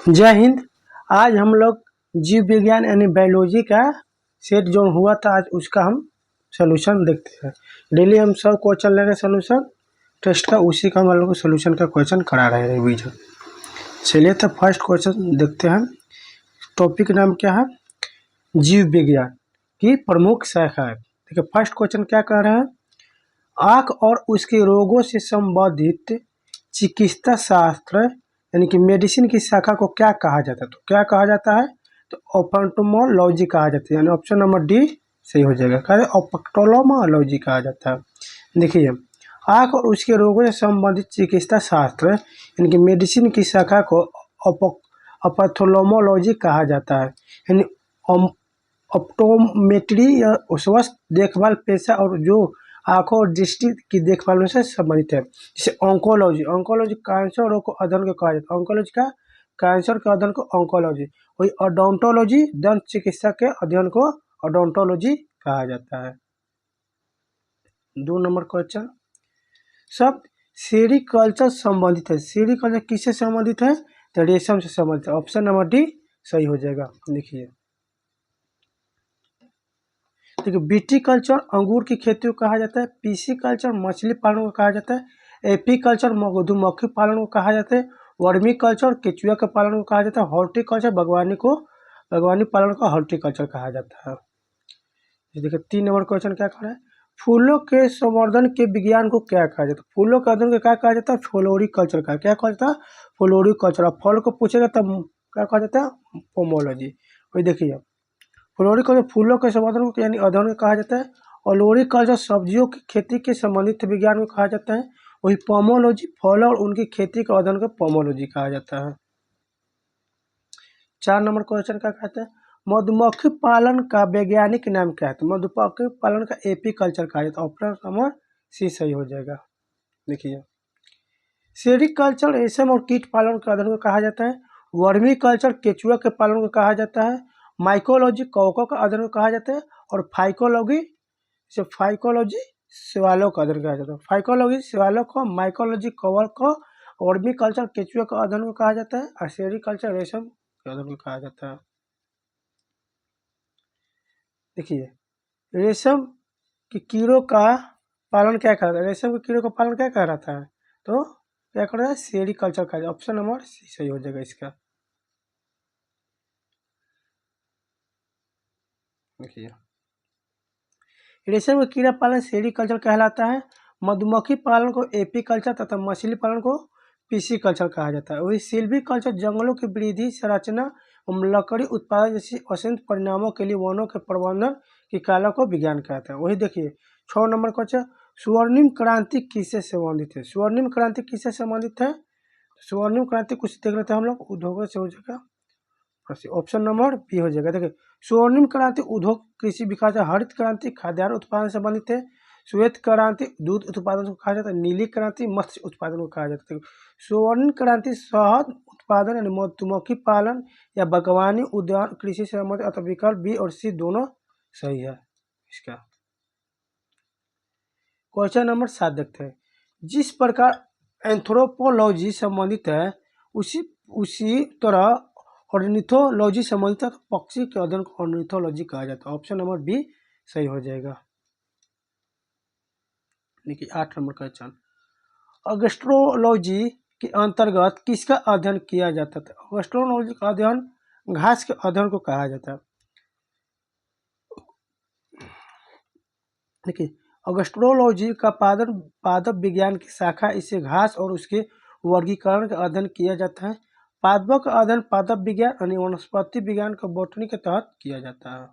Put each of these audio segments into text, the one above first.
जय हिंद। आज हम लोग जीव विज्ञान यानी बायोलॉजी का सेट जो हुआ था आज उसका हम सोल्यूशन देखते हैं। डेली हम सब क्वेश्चन लेंगे सोल्यूशन टेस्ट का, उसी का हम लोग को सोल्यूशन का क्वेश्चन करा रहे हैं रिवीजन। चलिए तो फर्स्ट क्वेश्चन देखते हैं। टॉपिक नाम क्या है? जीव विज्ञान की प्रमुख शाखा है। देखिए फर्स्ट क्वेश्चन क्या कह रहे हैं, आँख और उसके रोगों से संबंधित चिकित्सा शास्त्र यानी कि मेडिसिन की शाखा को क्या कहा जाता है? तो क्या कहा जाता है? तो ऑप्थेल्मोलॉजी कहा जाता है, यानी ऑप्शन नंबर डी सही हो जाएगा। कहा ऑप्थेल्मोलॉजी कहा जाता है। देखिए आँख और उसके रोगों से संबंधित चिकित्सा शास्त्र यानी कि मेडिसिन की शाखा को ऑप्थेल्मोलॉजी कहा जाता है, यानी ऑप्टोमेट्री या स्वस्थ देखभाल पेशा और जो आंखों और दृष्टि की देखभाल से संबंधित है। जैसे ऑन्कोलॉजी, ऑन्कोलॉजी कैंसर रोग को अध्ययन को कहा जाता है, ऑन्कोलॉजी का कैंसर के अध्ययन को ऑन्कोलॉजी। वही ओडोंटोलॉजी दंत चिकित्सा के अध्ययन को ओडोंटोलॉजी कहा जाता है। 2 नंबर क्वेश्चन, शब्द सेरिकल्चर संबंधित है। सेरिकल्चर किससे संबंधित है? तो रेशम से संबंधित है। ऑप्शन नंबर डी सही हो जाएगा। देखिए देखिए बीटी कल्चर अंगूर की खेती को कहा जाता है, पीसी कल्चर मछली पालन को कहा जाता है, एपी कल्चर मधुमक्खी पालन को कहा जाता है, वर्मी कल्चर केचुआ के पालन को कहा जाता है, हॉर्टिकल्चर बागवानी पालन को हॉर्टिकल्चर कहा जाता है। देखिए 3 नंबर क्वेश्चन क्या कह रहा है, फूलों के संवर्धन के विज्ञान को क्या कहा जाता है? फूलों के अध्ययन को क्या कहा जाता है? फ्लोरिकल्चर का क्या कहा जाता है? फ्लोरिकल्चर। फल को पूछेगा तब क्या कहा जाता है? पोमोलॉजी। वही देखिए फ्लोरिकल्चर फूलों के संवर्धन को यानी अध्ययन को कहा जाता है, और फ्लोरिकल्चर सब्जियों की खेती के संबंधित विज्ञान को कहा जाता है। वही पोमोलॉजी फल और उनकी खेती के अध्ययन को पोमोलॉजी कहा जाता है। 4 नंबर क्वेश्चन क्या कहते हैं, मधुमक्खी पालन का वैज्ञानिक नाम क्या है? तो मधुमक्खी पालन का एपी कल्चर कहा जाता है। ऑप्शन नंबर सी सही हो जाएगा। देखिए सेरिकल्चर रेशम और कीट पालन के अध्ययन को कहा जाता है, वर्मी कल्चर केचुआ के पालन को कहा जाता है, माइकोलॉजी कौकों का अध्ययन को कहा जाता है, और फाइकोलॉजी शैवालों का अध्ययन कहा जाता है। फाइकोलॉजी शैवालों को, माइकोलॉजी कौवा को, वर्मी कल्चर केचुआ का अध्ययन को कहा जाता है, और सेरिकल्चर रेशम के अध्ययन को कहा जाता है। देखिए रेशम के कीड़ों का पालन क्या कर रहा है? रेशम के कीड़ों का पालन क्या कर रहा है? तो क्या कर रहा है? सेरिकल्चर का। ऑप्शन नंबर सी सही हो जाएगा इसका। देखिए रेशम का कीड़ा पालन सेरिकल्चर कहलाता है, मधुमक्खी पालन को एपी कल्चर तथा मछली पालन को पीसी कल्चर कहा जाता है। वही सिल्वी कल्चर जंगलों की वृद्धि, संरचना और लकड़ी उत्पादन जैसी असीमित परिणामों के लिए वनों के प्रबंधन की कला को विज्ञान कहता है। वही देखिए 6 नंबर क्वेश्चन, स्वर्णिम क्रांति किससे संबंधित है? स्वर्णिम क्रांति किससे संबंधित है? स्वर्णिम क्रांति कुछ देख लेते हैं हम लोग, उद्योगों से हो जाएगा। ऑप्शन नंबर बी हो जाएगा। देखिए स्वर्णिम क्रांति उद्योग कृषि विकास है, हरित क्रांति खाद्यान्न उत्पादन से संबंधित है, श्वेत क्रांति दूध उत्पादन को कहा जाता है, नीली क्रांति मत्स्य उत्पादन को कहा जाता है। स्वर्णिम क्रांति शहद उत्पादन यानी मधुमक्खी पालन या बागवानी उद्यान कृषि से संबंधित, अथवा विकल्प बी और सी दोनों सही है इसका। क्वेश्चन नंबर 7 देखते हैं, जिस प्रकार एंथ्रोपोलॉजी संबंधित है उसी उसी तरह ऑर्निथोलॉजी संबंधित है, तो पक्षी के अध्ययन को ऑर्निथोलॉजी कहा जाता है। ऑप्शन नंबर बी सही हो जाएगा। देखिए 8 नंबर क्वेश्चन, एस्ट्रोलॉजी के अंतर्गत किसका अध्ययन किया जाता था? एस्ट्रोलॉजी का अध्ययन घास के अध्ययन को कहा जाता है। देखिए एस्ट्रोलॉजी का पादप विज्ञान की शाखा, इसे घास और उसके वर्गीकरण का अध्ययन किया जाता है। पादपों का अध्ययन पादप विज्ञान यानी वनस्पति विज्ञान का बॉटनी के तहत किया जाता है।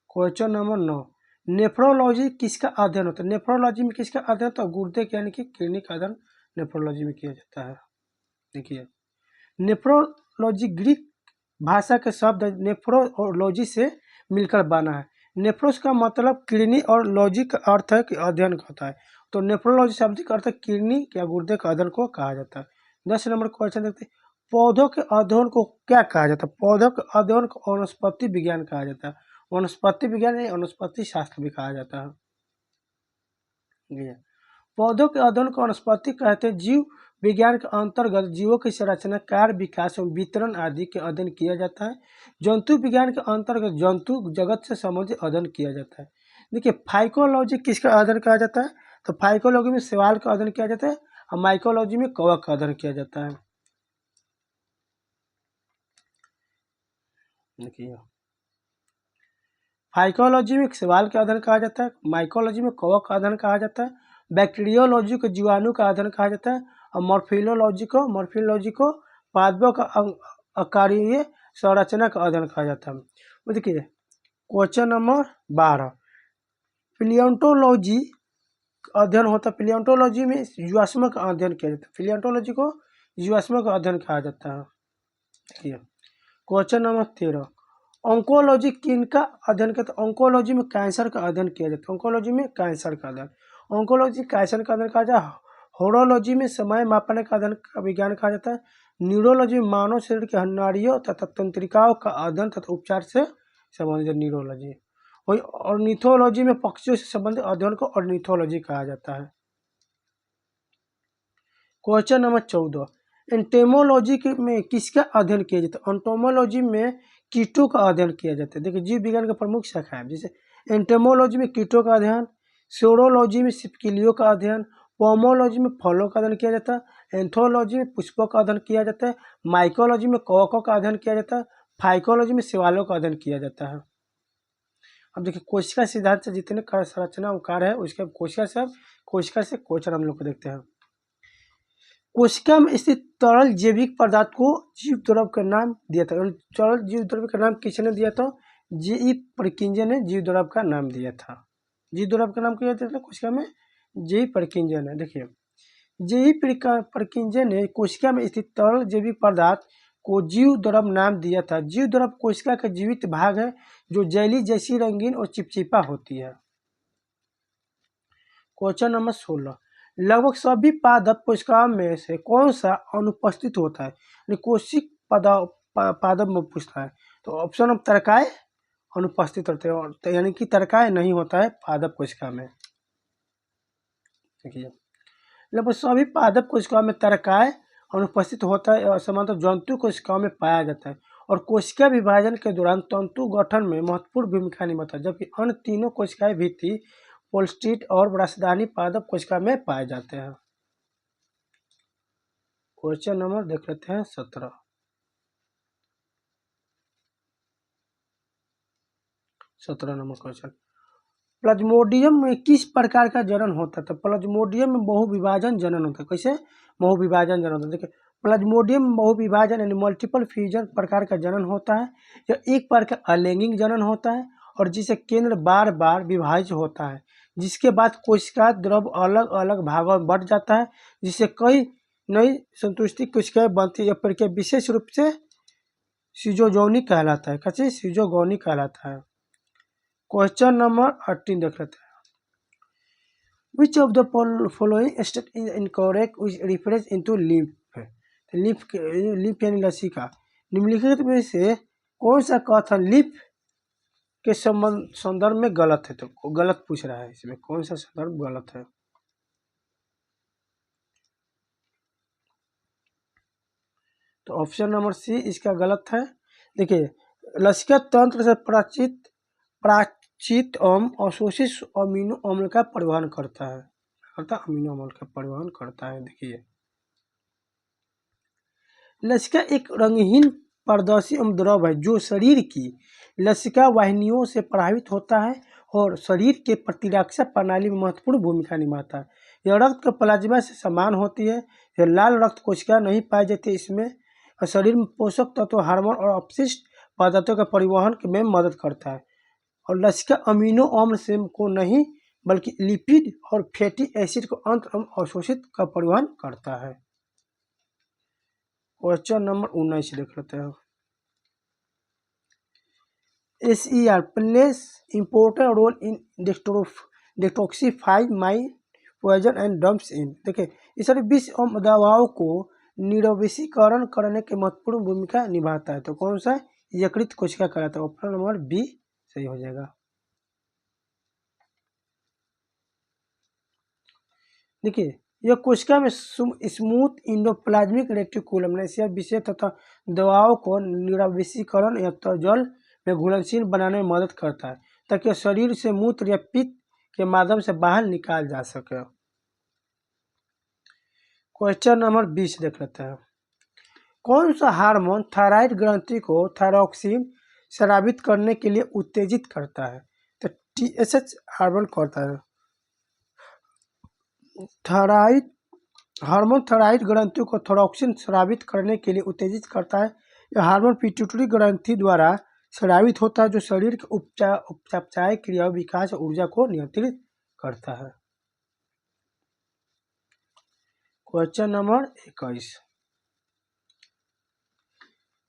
क्वेश्चन नंबर 9, नेफ्रोलॉजी किसका अध्ययन होता है? नेफ्रोलॉजी में किसका अध्ययन होता है? गुर्दे के यानी कि किडनी का अध्ययन नेफ्रोलॉजी में किया जाता है। देखिए नेफ्रोलॉजी ग्रीक भाषा के शब्द नेफ्रो और लॉजी से मिलकर बना है। नेफ्रोस का मतलब किडनी और लॉजी का अर्थ है कि अध्ययन होता है, तो नेफ्रोलॉजी शब्द का अर्थ है किडनी या गुर्दे का अध्ययन को कहा जाता है। 10 नंबर क्वेश्चन देखते हैं, पौधों के अध्ययन को क्या कहा जाता है? पौधों के अध्ययन को वनस्पति विज्ञान कहा जाता है। वनस्पति विज्ञान या वनस्पति शास्त्र भी कहा जाता है। पौधों के अध्ययन को वनस्पति कहते हैं। जीव विज्ञान के अंतर्गत जीवों की संरचना, कार्य, विकास एवं वितरण आदि के अध्ययन किया जाता है। जंतु विज्ञान के अंतर्गत जंतु जगत से संबंधित अध्ययन किया जाता है। देखिए फाइकोलॉजी किसका अध्ययन कहा जाता है, तो फाइकोलॉजी में शैवाल का अध्ययन किया जाता है और माइकोलॉजी में कवक का अध्ययन किया जाता है। देखिए फाइकोलॉजी में शैवाल का अध्ययन कहा जाता है, माइकोलॉजी में कवक का अध्ययन कहा जाता है, बैक्टीरियोलॉजी को जीवाणु का अध्ययन कहा जाता है और मॉर्फोलॉजी को पादपों का आकारीय संरचना का अध्ययन कहा जाता है। देखिए क्वेश्चन नंबर 12, पिलियोंटोलॉजी अध्ययन होता है। पिलियोंटोलॉजी में जीवाश्म का अध्ययन किया जाता है। पिलियोंटोलॉजी को जीवाश्म का अध्ययन कहा जाता है। देखिए क्वेश्चन नंबर 13, ऑन्कोलॉजी किनका अध्ययन करता है। ऑन्कोलॉजी में कैंसर का अध्ययन किया जाता है। ऑन्कोलॉजी में कैंसर का अध्ययन, ऑन्कोलॉजी कैंसर का अध्ययन कहा जाता है। होरोलॉजी में समय मापन का अध्ययन का विज्ञान कहा जाता है। न्यूरोलॉजी में मानव शरीर के नाड़ियों तथा तंत्रिकाओं का अध्ययन तथा उपचार से संबंधित न्यूरोलॉजी। वही ऑर्निथोलॉजी में पक्षियों से संबंधित अध्ययन को ऑर्निथोलॉजी कहा जाता है। क्वेश्चन नंबर 14, एंटेमोलॉजी में किसका अध्ययन किया जाता है। एंटोमोलॉजी में कीटों का अध्ययन किया जाता है। देखिए जीव विज्ञान का प्रमुख शाखा है, जैसे एंटेमोलॉजी में कीटों का अध्ययन, सेरोलॉजी में छिपकलियों का अध्ययन, पोमोलॉजी में फलों का अध्ययन किया जाता है, एंथोलॉजी में पुष्पों का अध्ययन किया जाता है, माइकोलॉजी में कवकों का अध्ययन किया जाता है, फाइकोलॉजी में शैवालों का अध्ययन किया जाता है। अब देखिए कोशिका सिद्धांत से जितने संरचना कार्य है उसके कोशिका से क्वेश्चन हम लोग को देखते हैं। कोशिका में स्थित तरल जैविक पदार्थ को जीव द्रव्य का नाम दिया था। तरल जीव द्रव्य का नाम किसने दिया था, जे.ई. परकिंजन ने जीव द्रव्य का नाम दिया था। जीव द्रव्य का नाम क्या दिया था कोशिका में, जे.ई. परकिंजन है। देखिए जे.ई. परकिंजन ने कोशिका में स्थित तरल जैविक पदार्थ को जीव द्रव्य नाम दिया था। जीव द्रव्य कोशिका का जीवित भाग है जो जेली जैसी रंगीन और चिपचिपा होती है। क्वेश्चन नंबर 16, लगभग सभी पादप कोशिकाओं में से कौन सा अनुपस्थित होता है। कोशिक पादप में पूछता है तो ऑप्शन ऑफ तरकाय अनुपस्थित होते हैं, यानी कि तरकाय नहीं होता है पादप कोशिका में। देखिए लगभग सभी पादप कोशिकाओं में तरकाय अनुपस्थित होता है और समांतर जंतु कोशिकाओं में पाया जाता है और कोशिका विभाजन के दौरान तंतु गठन में महत्वपूर्ण भूमिका निभाता है, जबकि अन्य तीनों कोशिकाएं भित्ति, पोल्स्टिड और राजधानी पादप कोशिका में पाए जाते हैं। क्वेश्चन नंबर देख लेते हैं 17, नंबर क्वेश्चन, प्लाज्मोडियम में किस प्रकार का जनन होता है। तो प्लाज्मोडियम में बहुविभाजन जनन होता है। कैसे बहुविभाजन जनन होता है, देखिए प्लाज्मोडियम में बहुविभाजन यानी मल्टीपल फ्यूजन प्रकार का जनन होता है। यह एक प्रकार का अलैंगिक जनन होता है और जिसे केंद्र बार बार विभाजित होता है, जिसके बाद कोशिका द्रव अलग अलग भागों में बढ़ जाता है, जिससे कई नई संतुष्टि कोशिकाएं बनती है। यह प्रक्रिया विशेष रूप से सिजोगोनी कहलाता है। कैसे सिजोगोनी कहलाता है। क्वेश्चन नंबर 18 देख लेते हैं, which of the following state is incorrect which reference into lymph. Lymph यानी लसिका, निम्नलिखित में से कौन सा कथन लिम्फ के संदर्भ में गलत है। तो गलत पूछ रहा है, इसमें कौन सा संदर्भ गलत है। तो ऑप्शन नंबर सी इसका गलत है। देखिए लसिका तंत्र से प्राचित अवशोषित अमीनो अम्ल का परिवहन करता है, अमीनो अम्ल का परिवहन करता है। देखिए लसिका एक रंगहीन पारदर्शी द्रव है जो शरीर की लसिका वाहिनियों से प्रभावित होता है और शरीर के प्रतिरक्षा प्रणाली में महत्वपूर्ण भूमिका निभाता है। यह रक्त का प्लाज्मा से समान होती है। यह लाल रक्त कोशिका नहीं पाई जाती इसमें, और शरीर में पोषक तत्व, हार्मोन और अपशिष्ट पदार्थों का परिवहन में मदद करता है। और लसिका अमीनो अम्ल से को नहीं बल्कि लिपिड और फैटी एसिड को अंत अवशोषित का परिवहन करता है। क्वेश्चन नंबर 19 देख लेते हैं, SER place important role in detoxify my poison and dumps in. देखिए इस सारी विष दवाओं को निर्वशीकरण करने की महत्वपूर्ण भूमिका निभाता है। तो कौन सा यकृत कोशिका कहलाता है। ऑप्शन नंबर बी सही हो जाएगा। देखिए यह कोशिका में स्मूथ इंडोप्लाज्मिक रेटिकुलम नेसिया विषय तथा दवाओं को निरावशीकरण या तो जल में घुलनशील बनाने में मदद करता है ताकि शरीर से मूत्र या पित्त के माध्यम से बाहर निकाल जा सके। क्वेश्चन नंबर 20 देख लेते हैं। कौन सा हार्मोन थायराइड ग्रंथि को थायरॉक्सिन स्रावित करने के लिए उत्तेजित करता है? तो TSH हार्मोन करता है। थायराइड हार्मोन थायराइड ग्रंथि को थायरॉक्सिन स्रावित करने के लिए उत्तेजित करता है। यह हार्मोन पिट्यूटरी ग्रंथि द्वारा स्रावित होता है जो शरीर के उपचाय क्रिया विकास और ऊर्जा को नियंत्रित करता है। Question number 21।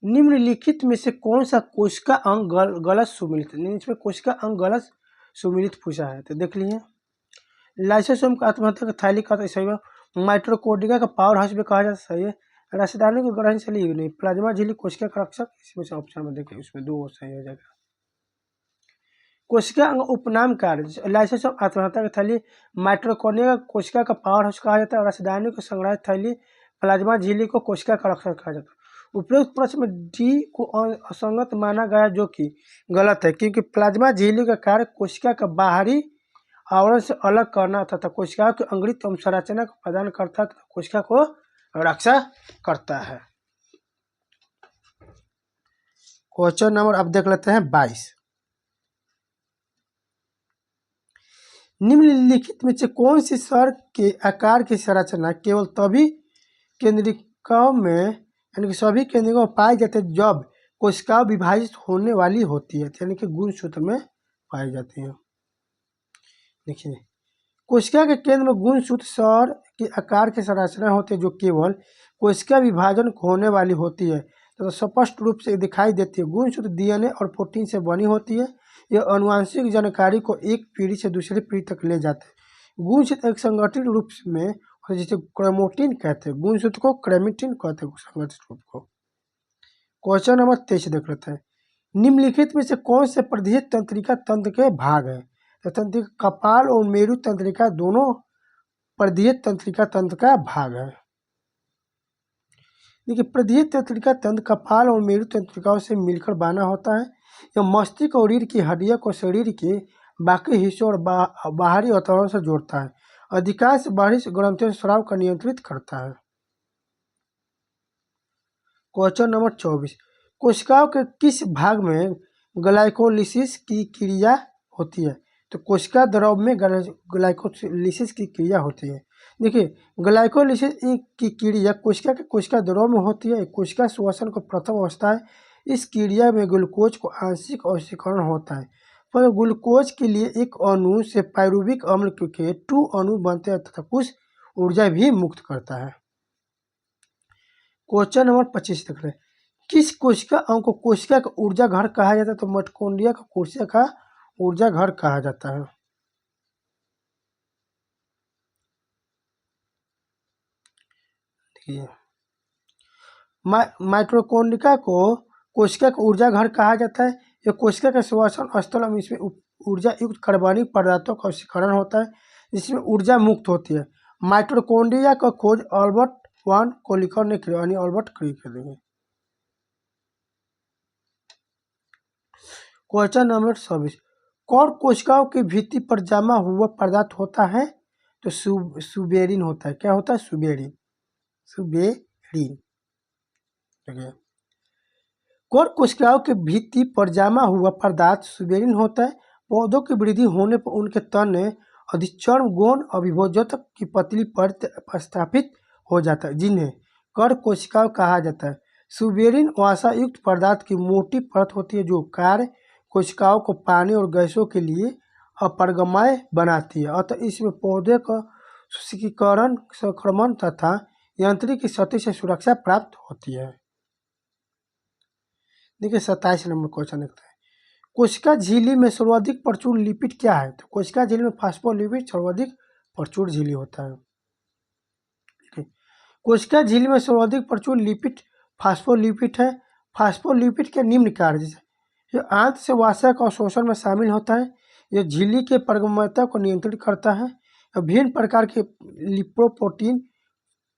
निम्नलिखित में से कौन सा कोशिका अंग गलत सुमेलित है? इसमें कोशिका अंग गलत सुमेलित पूछा है तो देख लीजिए। लाइसोसोम का आत्महत्या का थैली का सही है। माइटोकॉन्ड्रिया का पावर हाउस भी कहा जाता है, सही है। रासायनिक ग्रहण शैली नहीं। प्लाज्मा झिल्ली कोशिका का रक्षक, इसमें से ऑप्शन में देखिए उसमें दो सही हो जाएगा। कोशिका अंग उपनाम कार्य लाइसोसोम आत्महत्या की थैली, माइटोकॉन्ड्रिया कोशिका का पावर हाउस कहा जाता है, रासायनिक संग्रह थैली, प्लाज्मा झिल्ली को कोशिका का रक्षक कहा जाता है। उपरोक्त प्रश्न में डी को असंगत माना गया जो कि गलत है क्योंकि प्लाज्मा झिल्ली का कार्य कोशिका का बाहरी आवरण से अलग करना तथा कोशिका की अंगुलित संरचना को प्रदान करता है तथा कोशिका को रक्षा करता है। क्वेश्चन नंबर अब देख लेते हैं 22। निम्नलिखित में से कौन सी सर के आकार की संरचना केवल तभी केंद्रिकाओं में यानी कि सभी केंद्रिकाओं में पाई जाती है जब कोशिका विभाजित होने वाली होती है, यानी कि गुणसूत्र में पाई जाती है। देखिए कोशिका के केंद्र में गुणसूत्र सर के आकार की संरचना होती है जो केवल कोशिका विभाजन होने वाली होती है तो स्पष्ट रूप से दिखाई देती है। गुणसूत्र डीएनए और प्रोटीन से बनी होती है। यह आनुवंशिक जानकारी को एक पीढ़ी से दूसरी पीढ़ी तक ले जाते हैं। गुणसूत्र एक संगठित रूप में और जिसे क्रोमैटिन कहते हैं, गुणसूत्र को क्रोमैटिन कहते हैं संगठित रूप को। क्वेश्चन नंबर 23 देख लेते हैं। निम्नलिखित में से कौन से प्रदीय तंत्रिका तंत्र के भाग है? तो तंत्रिका कपाल और मेरु तंत्रिका दोनों प्रदीय तंत्रिका तंत्र का भाग है। देखिए प्रदीय तंत्रिका तंत्र कपाल और मेरु तंत्रिकाओं से मिलकर बना होता है। यह मस्तिष्क और रीढ़ की हड्डियों को शरीर के बाकी हिस्सों और बाहरी वातावरण से जोड़ता है। अधिकांश बाहरी ग्रंथियों स्राव का नियंत्रित करता है। Question number 24। कोशिकाओं के किस भाग में ग्लाइकोलिसिस की क्रिया होती है? तो कोशिका द्रव में ग्लाइकोलिसिस की क्रिया होती है। देखिए ग्लाइकोलिसिस की क्रिया कोशिका द्रव में होती है। कोशिका श्वसन को प्रथम अवस्था है। इस क्रिया में ग्लूकोज को आंशिक ऑक्सीकरण होता है पर ग्लूकोज के लिए एक अणु से पायरुविक अम्ल के 2 अणु बनते हैं तथा कुछ ऊर्जा भी मुक्त करता है। क्वेश्चन नंबर 25 देख रहे हैं। किस कोशिका अंग को कोशिका का ऊर्जा घर कहा जाता है? तो माइटोकॉन्ड्रिया का कोशिका का ऊर्जा घर कहा जाता है। देखिए माइटोकॉन्ड्रिया को कोशिका का ऊर्जा घर कहा जाता है। यह कोशिका का श्वसन स्थल और इसमें ऊर्जा युक्त कार्बनिक पदार्थों का ऑक्सीकरण होता है जिसमें ऊर्जा मुक्त होती है। माइटोकॉन्ड्रिया का खोज अल्बर्ट वन कोलिकर ने किया यानी अल्बर्ट क्री करेंगे। Question number 26। कौन कोशिकाओं की भित्ति पर जमा हुआ पदार्थ होता है? तो सुबेरिन होता है। क्या होता है? सुबेरिन। कौन कोशिकाओं के भित्ति पर जमा हुआ पदार्थ सुबेरिन होता है। पौधों की वृद्धि होने पर उनके तने अधिचर्म गौण अभिभोजक की पतली परत स्थापित हो जाता है जिन्हें कर कोशिकाओं कहा जाता है। सुबेरिन वसा युक्त पदार्थ की मोटी परत होती है जो कार्य कोशिकाओं को पानी और गैसों के लिए अपारगम्य बनाती है। अतः इसमें पौधे का शुष्कीकरण संक्रमण तथा यांत्रिक क्षति से सुरक्षा प्राप्त होती है। देखिए 27 नंबर क्वेश्चन देखते हैं। कोशिका झिल्ली में सर्वाधिक प्रचुर लिपिड क्या है? तो कोशिका झिल्ली में फास्फोलिपिड सर्वाधिक प्रचुर झिल्ली होता है। कोशिका झिल्ली में सर्वाधिक प्रचुर लिपिड फास्फोलिपिड है। फास्फोलिपिड के निम्न कार्य जैसे यह आंत से वसा का अवशोषण में शामिल होता है। यह झिल्ली के पारगम्यता को नियंत्रित करता है। विभिन्न प्रकार के लिपोप्रोटीन,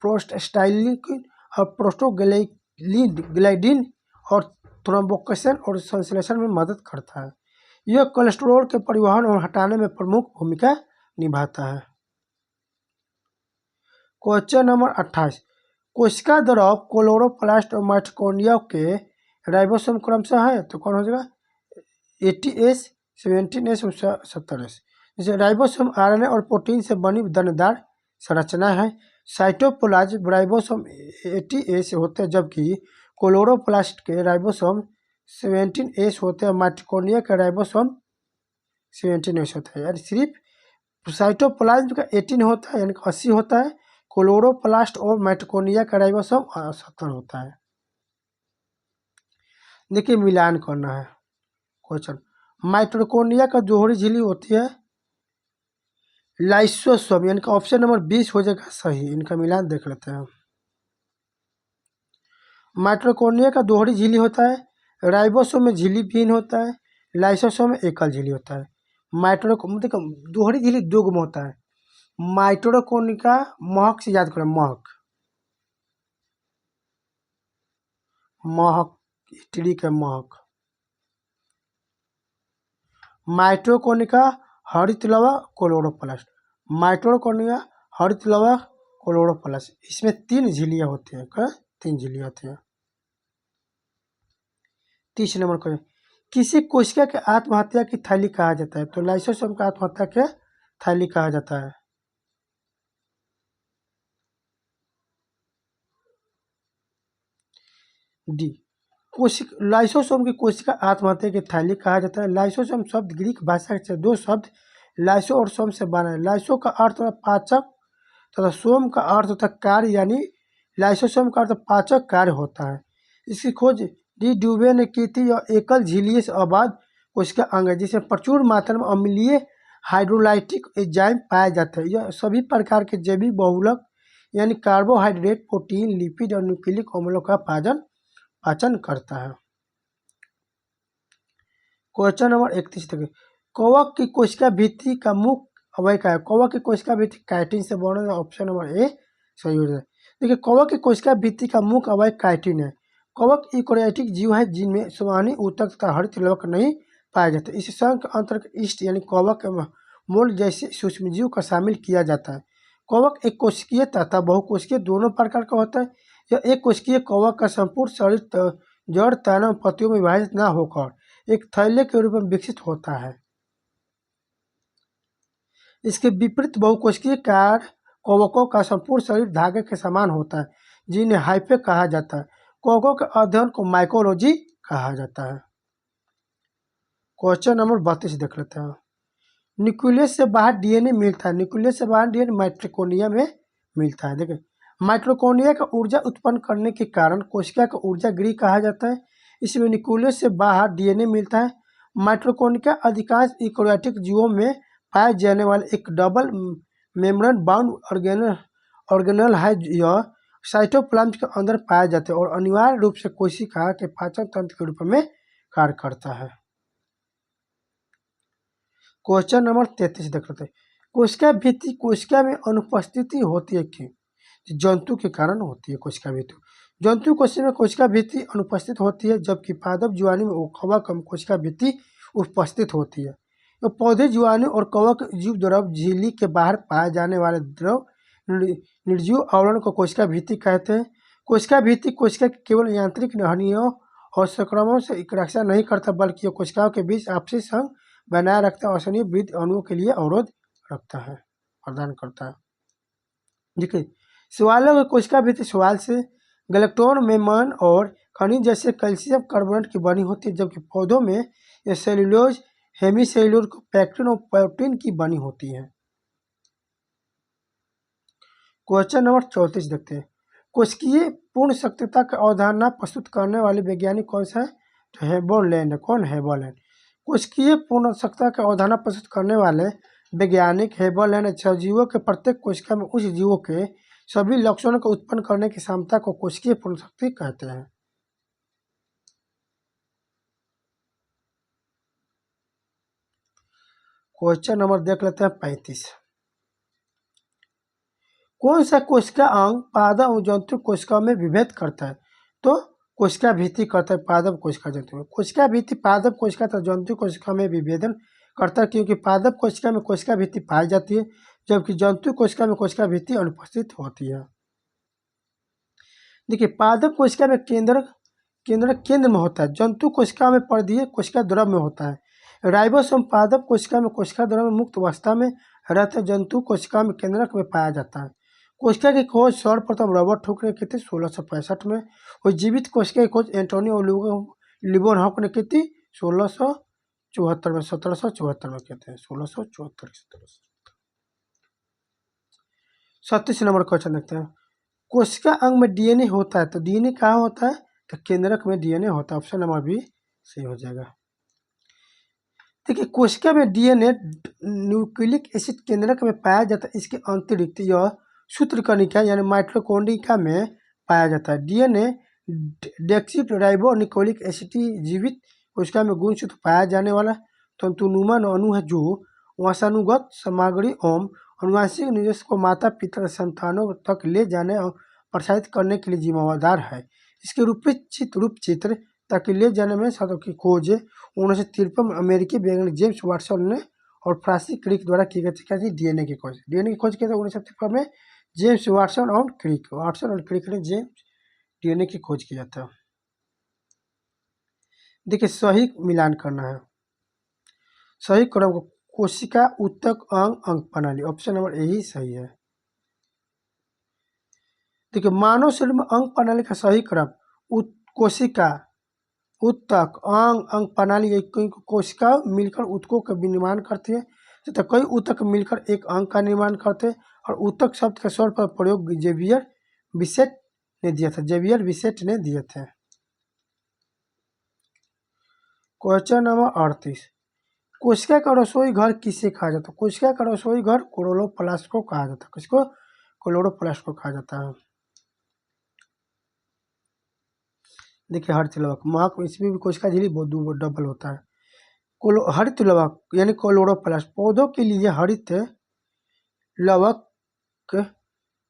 प्रोस्टाग्लैंडिन और प्रोस्टोग्लैंडिन और थ्रोम्बोकसन और संश्लेषण में मदद करता है। यह कोलेस्ट्रॉल के परिवहन और हटाने में प्रमुख भूमिका निभाता है। क्वेश्चन नंबर 28, कोशिका द्रव क्लोरोप्लास्ट और माइटोकॉन्ड्रिया के राइबोसोम क्रमशः है, तो कौन हो जाएगा 80S, 17S और 70S। जैसे राइबोसोम आरएनए और प्रोटीन से बनी दानेदार संरचना है। साइटोप्लाज्म राइबोसोम 80S होते हैं, जबकि क्लोरोप्लास्ट के राइबोसोम 17S होते हैं। माइटोकॉन्ड्रिया के राइबोसोम 17S होता है। यानी सिर्फ साइटोप्लाज्म का 18 होता है, यानी 80 होता है। क्लोरोप्लास्ट और माइटोकॉन्ड्रिया का राइबोसोम 70 होता है। देखिए मिलान करना है क्वेश्चन। माइटोकॉन्ड्रिया का जोहरी झिल्ली होती है लाइसोसोम, यानी कि ऑप्शन नंबर 20 हो जाएगा सही। इनका मिलान देख लेते हैं। माइटोकॉन्ड्रिया का दोहरी झिल्ली होता है, राइबोसोम में झिल्ली विहीन होता है, लाइसोसोम में एकल झिल्ली होता है। मतलब दोहरी झिल्ली दो गुम होता है। माइटोकॉन्ड्रिया महक से याद करें, महक टिड़ी के महक। माइटोकॉन्ड्रिया हरितलवा क्लोरोप्लास्ट, माइटोकॉन्ड्रिया हरितलवा क्लोरोप्लास्ट, इसमें 3 झिल्लियां होती हैं। क्या 3 झिल्लियां होती हैं। 30 नंबर क्वेश्चन, किसी कोशिका के आत्महत्या की थैली कहा जाता है, तो लाइसोसोम का आत्महत्या के थैली कहा जाता है। डी, लाइसोसोम की कोशिका आत्महत्या की थैली कहा जाता है। लाइसोसोम शब्द ग्रीक भाषा से 2 शब्द लाइसो और सोम से बना है। लाइसो का अर्थ होता है पाचक तथा सोम का अर्थ होता है कार्य, यानी लाइसोसोम का अर्थ पाचक कार्य होता है। इसकी खोज डी ड्यूबे ने की थी। यह एकल झिल्ली से आबाद कोशिका अंग है, जिसमें प्रचुर मात्रा में अम्लीय हाइड्रोलाइटिक एंजाइम पाए जाते हैं। यह सभी प्रकार के जैविक बहुलक यानी कार्बोहाइड्रेट, प्रोटीन, लिपिड और न्यूक्लिक अम्लों का पाचन करता है। क्वेश्चन नंबर 31 तक, कवक की कोशिका भित्ति का मुख्य अवयव क्या है। कवक की कोशिका भित्ति काइटिन से बना है। ऑप्शन नंबर ए सही हो जाए। देखिए कवक की कोशिका भित्ति का मुख्य अवयव काइटिन है। कवक यूकेरियोटिक जीव है जिनमें सुवानी, ऊतक तथा हरित लवक नहीं पाए जाते। इस संघ के अंतर्गत ईस्ट यानी कवक मोल्ड जैसे सूक्ष्मजीव का शामिल किया जाता है। कवक एक कोशिकीय तथा बहुकोशिकीय दोनों प्रकार का होता है। यह एक कोशिकीय कवक का संपूर्ण शरीर जड़ तना पत्तियों में विभाजित न होकर एक थैले के रूप में विकसित होता है। इसके विपरीत बहुकोशिकीय कवकों का संपूर्ण शरीर धागे के समान होता है, जिन्हें हाइफे कहा जाता है। कवकों के अध्ययन को माइकोलॉजी कहा जाता है। क्वेश्चन नंबर 32 देख लेते हैं। न्यूक्लियस से बाहर डीएनए मिलता है। न्यूक्लियस से बाहर डीएनए माइटोकॉन्ड्रिया में मिलता है। देखिए माइटोकॉन्ड्रिया का ऊर्जा उत्पन्न करने के कारण कोशिका का ऊर्जा गृह कहा जाता है। इसमें न्यूक्लियस से बाहर डीएनए मिलता है। माइटोकॉन्ड्रिया अधिकांश यूकेरियोटिक जीवों में पाए जाने वाले एक डबल मेम्ब्रेन बाउंड ऑर्गेनल है। यह साइटोप्लाज्म के अंदर पाया जाता है और अनिवार्य रूप से कोशिका के पाचन तंत्र के रूप में कार्य करता है। क्वेश्चन नंबर 33 देख लेते हैं। कोशिका भित्ति कोशिका में अनुपस्थिति होती है क्यों। जंतु के कारण होती है कोशिका भित्ति। जंतु कोशिका में कोशिका भित्ति अनुपस्थित होती है, जबकि पादप जीवाणु में कवक कोशिका भित्ति उपस्थित होती है। तो पौधे जीवाणु और कवक जीव द्रव झिल्ली के बाहर पाए जाने वाले द्रव निर्जीव आवरण को कोशिका भित्ति कहते हैं। कोशिका भित्ति कोशिका की केवल यांत्रिक हानियों और संक्रमणों से रक्षा नहीं करता, बल्कि यह कोशिकाओं के बीच आपसी संघ बनाए रखता है और असंगठित वृद्धि अणुओं के लिए अवरोध रखता है, प्रदान करता है। देखिए शैवालों की कोशिका भित्ति शैवाल से गैलेक्टोन, मेम्ब्रेन और खनिज जैसे कैल्शियम कार्बोनेट की बनी होती है, जबकि पौधों में यह सेल्यूलोज, हेमीसेल्यूलोज, पैक्टिन और प्रोटीन की बनी होती है। क्वेश्चन नंबर 34 देखते हैं। कोशिकीय पूर्ण सक्रियता की अवधारणा प्रस्तुत करने वाले वैज्ञानिक कौन सा है, तो हेबोलैंड। कौन हेबोलैंड। कोशिकीय पूर्ण सक्रियता की अवधारणा प्रस्तुत करने वाले वैज्ञानिक हेबोलैंड सजीवों के प्रत्येक कोशिका में उस जीवों के सभी लक्षणों को उत्पन्न करने की क्षमता को कोशिकीय पूर्ण शक्ति कहते हैं। क्वेश्चन नंबर देख लेते हैं 35। कौन सा कोशिका अंग पादप और जंतु कोशिका में विभेद करता है? तो कोशिका भित्ति करता है पादप कोशिका जंतु में। कोशिका भित्ति पादप कोशिका तथा जंतु कोशिका में विभेदन करता है, क्योंकि पादप कोशिका में कोशिका भित्ति पाई जाती है, जबकि जंतु कोशिका में कोशिका भित्ति अनुपस्थित होती है। देखिए, पादप कोशिका में केंद्र में होता है, जंतु कोशिका में परिधीय कोशिका द्रव में होता है। राइबोसोम पादप कोशिका में कोशिका द्रव में मुक्त अवस्था में रहता है, जंतु कोशिका में केंद्रक में पाया जाता है। कोशिका की खोज सर्वप्रथम रॉबर्ट हुक ने की थी 1665 में, और जीवित कोशिका की खोज एंटोनियो लिबोनहॉक ने की थी 1674 में, 1774 में कहते हैं, 1674। 37 नंबर क्वेश्चन देखते हैं। कोशिका अंग में डीएनए होता है, तो डीएनए कहाँ होता है? तो केंद्रक में डीएनए होता है। ऑप्शन नंबर बी सही हो जाएगा। देखिए, कोशिका में डीएनए न्यूक्लिक एसिड केंद्रक में पाया जाता है, इसके अतिरिक्त यह सूत्रकणिका यानी माइटोकॉन्ड्रिया में पाया जाता है। डीएनए डेक्सिराइबोन्यूक्लिक एसिड जीवित कोशिका में गुणसूत्र पाया जाने वाला तंतुनुमा अणु है, जो वंशानुगत सामग्री एवं अनुवांशिक निर्देश को माता पिता संतानों तक ले जाने और प्रसारित करने के लिए जिम्मेदार है। इसके रूपचित्र तक ले जाने में शब्दों की खोज 1953 में अमेरिकी वैज्ञानिक जेम्स वाटसन ने और फ्रांसिस क्रिक द्वारा की गई थी। डीएनए की खोज की थी 1953 में जेम्स वाटसन और क्रिक ने जेम्स डीएनए की खोज किया था। देखिए, सही मिलान करना है। सही क्रम को कोशिका उत्तक अंग प्रणाली, ऑप्शन नंबर यही सही है। देखिए, मानव शरीर में अंग प्रणाली का सही क्रम कोशिका उत्तक अंग प्रणाली। कोशिका मिलकर उत्तकों का निर्माण करती है तथा कई उत्तक मिलकर एक अंग का निर्माण करते हैं, और उत्तक शब्द का सर्व पर प्रयोग जेवियर बिसेट ने दिए थे। Question number 38। कोशिका का रसोई घर किसे कहा जाता है? कोशिका का रसोई घर क्लोरोप्लास्ट को कहा जाता है। किसको? क्लोरोप्लास्ट को कहा जाता है। देखिए, हरित लवक महक, इसमें भी कोशिका झिल्ली डबल होता है। हरित लवक यानी क्लोरोप्लास्ट पौधों के लिए हरित लवक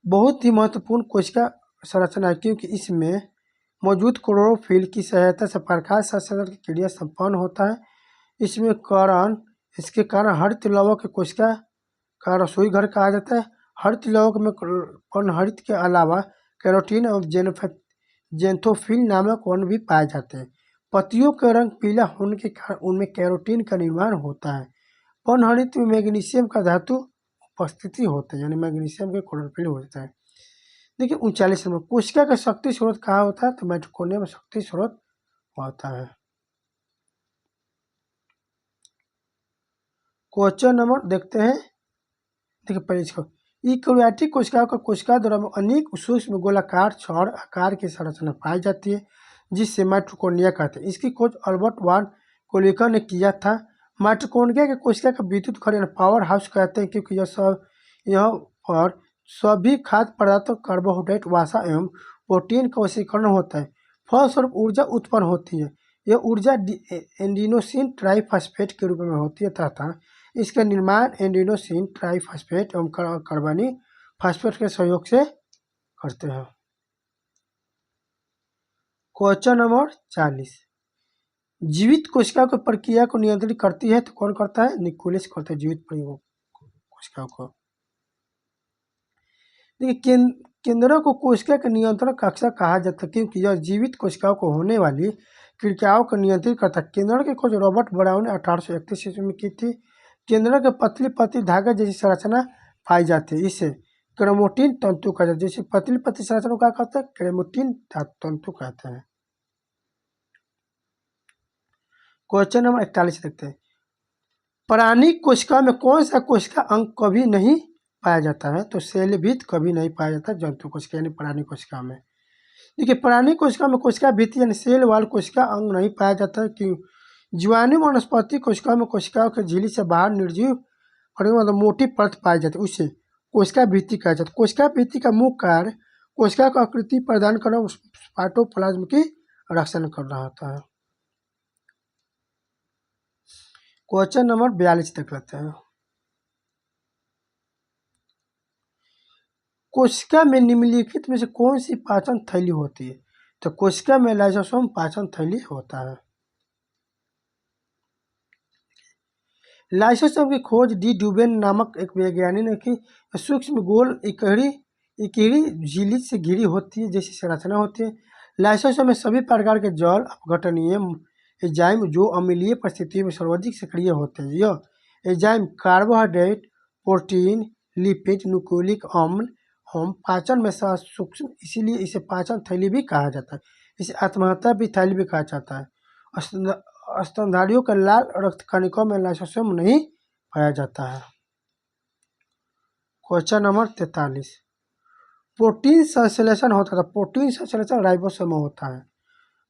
बहुत ही महत्वपूर्ण कोशिका संरचना है, क्योंकि इसमें मौजूद क्लोरोफिल की सहायता से प्रकाश संश्लेषण की क्रिया संपन्न होता है। इसके कारण हरित लवक कोशिका का रसोई घर कहा जाता है। हरित लवक में पर्णहरित के अलावा कैरोटीन और जेंथोफिल नामक वर्ण भी पाए जाते हैं। पत्तियों का रंग पीला होने के कारण उनमें कैरोटीन का निर्माण होता है। पर्णहरित में मैग्नीशियम का धातु उपस्थिति होता है, यानी मैग्नीशियम के क्लोरोफिल होता है। देखिए, 39 नंबर कोशिका का शक्ति स्रोत कहाँ होता है? तो माइटोकॉन्ड्रिया में शक्ति स्रोत होता है। क्वेश्चन नंबर देखते हैं। देखिए, पहले इसको यूकैरियोटिक कोशिकाओं का कोशिका द्वारा में अनेक सूक्ष्म गोलाकार छड़ आकार की संरचना पाई जाती है, जिससे माइटोकॉन्ड्रिया कहते हैं। इसकी खोज अल्बर्ट वान कोलिकर ने किया था। माइटोकॉन्ड्रिया के कोशिका का विद्युत घर पावर हाउस कहते हैं, क्योंकि यह पर सभी खाद्य पदार्थों कार्बोहाइड्रेट वसा एवं प्रोटीन का वशीकरण होता है। फलस्वरूप ऊर्जा उत्पन्न होती है। यह ऊर्जा एंडोसिन ट्राइफॉस्फेट के रूप में होती है तथा इसका निर्माण एंडोसिन ट्राइफॉस्फेट एवं कार्बनिक फास्फेट के सहयोग से करते हैं। Question number 40। जीवित कोशिका की प्रक्रिया को नियंत्रित करती है, तो कौन करता है? न्यूक्लियस करता है जीवित कोशिकाओं को। देखिए, केंद्रों को कोशिका के नियंत्रण कक्षा कहा जाता है, क्योंकि यह जीवित कोशिकाओं को होने वाली क्रियाओं को नियंत्रित करता है। केंद्रों की खोज रॉबर्ट ब्राउन ने 1831 ईस्वी में की थी। केंद्रों के पतली पतली धागा जैसी संरचना पाई जाती है, इसे क्रोमैटिन तंतु कहते हैं। जैसे पतली पतली संरचना को क्या कहते हैं? क्रोमैटिन तंतु कहते हैं। क्वेश्चन नंबर 41 देखते हैं। प्राणी कोशिका में कौन सा कोशिका अंग कभी नहीं पाया जाता है? तो सेलभित्ति कभी नहीं पाया जाता जंतु कोशिका यानी प्राणी कोशिका में। देखिए, प्राणी कोशिका में कोशिका भित्ति यानी सेल वाल कोशिका अंग नहीं पाया जाता है। क्यों? जीवाणु वनस्पति कोशिका में कोशिकाओं के झिल्ली से बाहर निर्जीव मतलब मोटी परत पाई जाती है, उसे कोशिका भित्ति कहा जाता है। कोशिका भित्ति का मुख्य कार्य कोशिका को आकृति प्रदान करना, साइटोप्लाज्म की रक्षण करना होता है। क्वेश्चन नंबर 42 तक लेते हैं। कोशिका में निम्नलिखित में से कौन सी पाचन थैली होती है? तो कोशिका में लाइसोसोम पाचन थैली होता है। लाइसोसोम की खोज डी ड्यूबेन नामक एक वैज्ञानिक ने की। सूक्ष्म गोल इकहरी झिल्ली से घिरी होती है जैसी संरचना होती है। लाइसोसोम में सभी प्रकार के जल अपघटनीय एंजाइम जो अम्लीय परिस्थितियों में सर्वाधिक सक्रिय होते हैं। यह enzyme carbohydrate, protein, lipid, nucleic अम्ल हम पाचन में सूक्ष्म, इसीलिए इसे पाचन थैली भी कहा जाता है। इसे आत्महत्या भी थैली भी कहा जाता है। स्तनधारियों के लाल रक्त कणिकों में लाइसोसोम नहीं पाया जाता है। क्वेश्चन नंबर 43, प्रोटीन संश्लेषण होता था। प्रोटीन संश्लेषण राइबोसोम में होता है।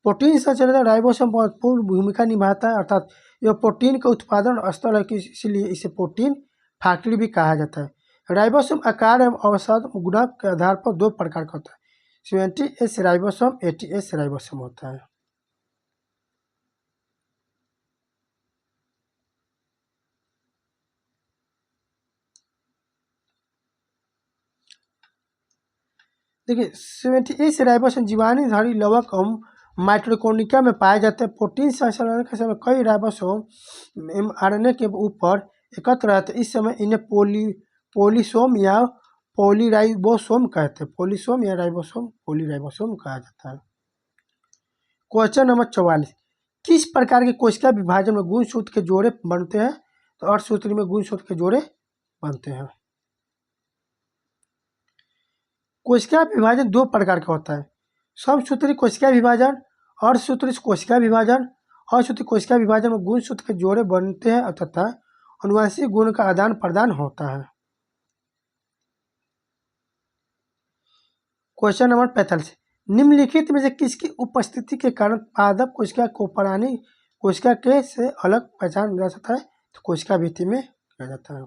प्रोटीन संश्लेषण राइबोसोम महत्वपूर्ण भूमिका निभाता है, अर्थात यह प्रोटीन का उत्पादन स्थल है, इसलिए इसे प्रोटीन फैक्ट्री भी कहा जाता है। राइबोसोम आकार एवं अवसाद गुणक के आधार पर दो प्रकार का होता है। 70S राइबोसोम, 80S राइबोसोम होता है। देखिए 70S राइबोसोम जीवाणुधारी लवक एवं माइटोकॉन्ड्रिया में पाए जाते हैं। प्रोटीन संश्लेषण के समय कई राइबोसोम mRNA के ऊपर एकत्र रहते हैं। इस समय इन्हें पोलिसोम या पॉलीराइबोसोम कहते हैं। पोलिसोम या राइबोसोम पॉलीराइबोसोम कहा जाता है। क्वेश्चन नंबर 44, किस प्रकार के कोशिका विभाजन में गुणसूत्र के जोड़े बनते हैं? तो अर्धसूत्री में गुणसूत्र के जोड़े बनते हैं। कोशिका विभाजन दो प्रकार का होता है। समसूत्री कोशिका विभाजन, अर्धसूत्री कोशिका विभाजन। अर्धसूत्री कोशिका विभाजन में गुणसूत्र के जोड़े बनते हैं तथा अनुवांशिक गुण का आदान प्रदान होता है। क्वेश्चन नंबर 45, निम्नलिखित में से किसकी उपस्थिति के कारण पादप कोशिका को प्राणी कोशिका के से अलग पहचान जा सकता है? तो कोशिका भित्ति में किया जाता है।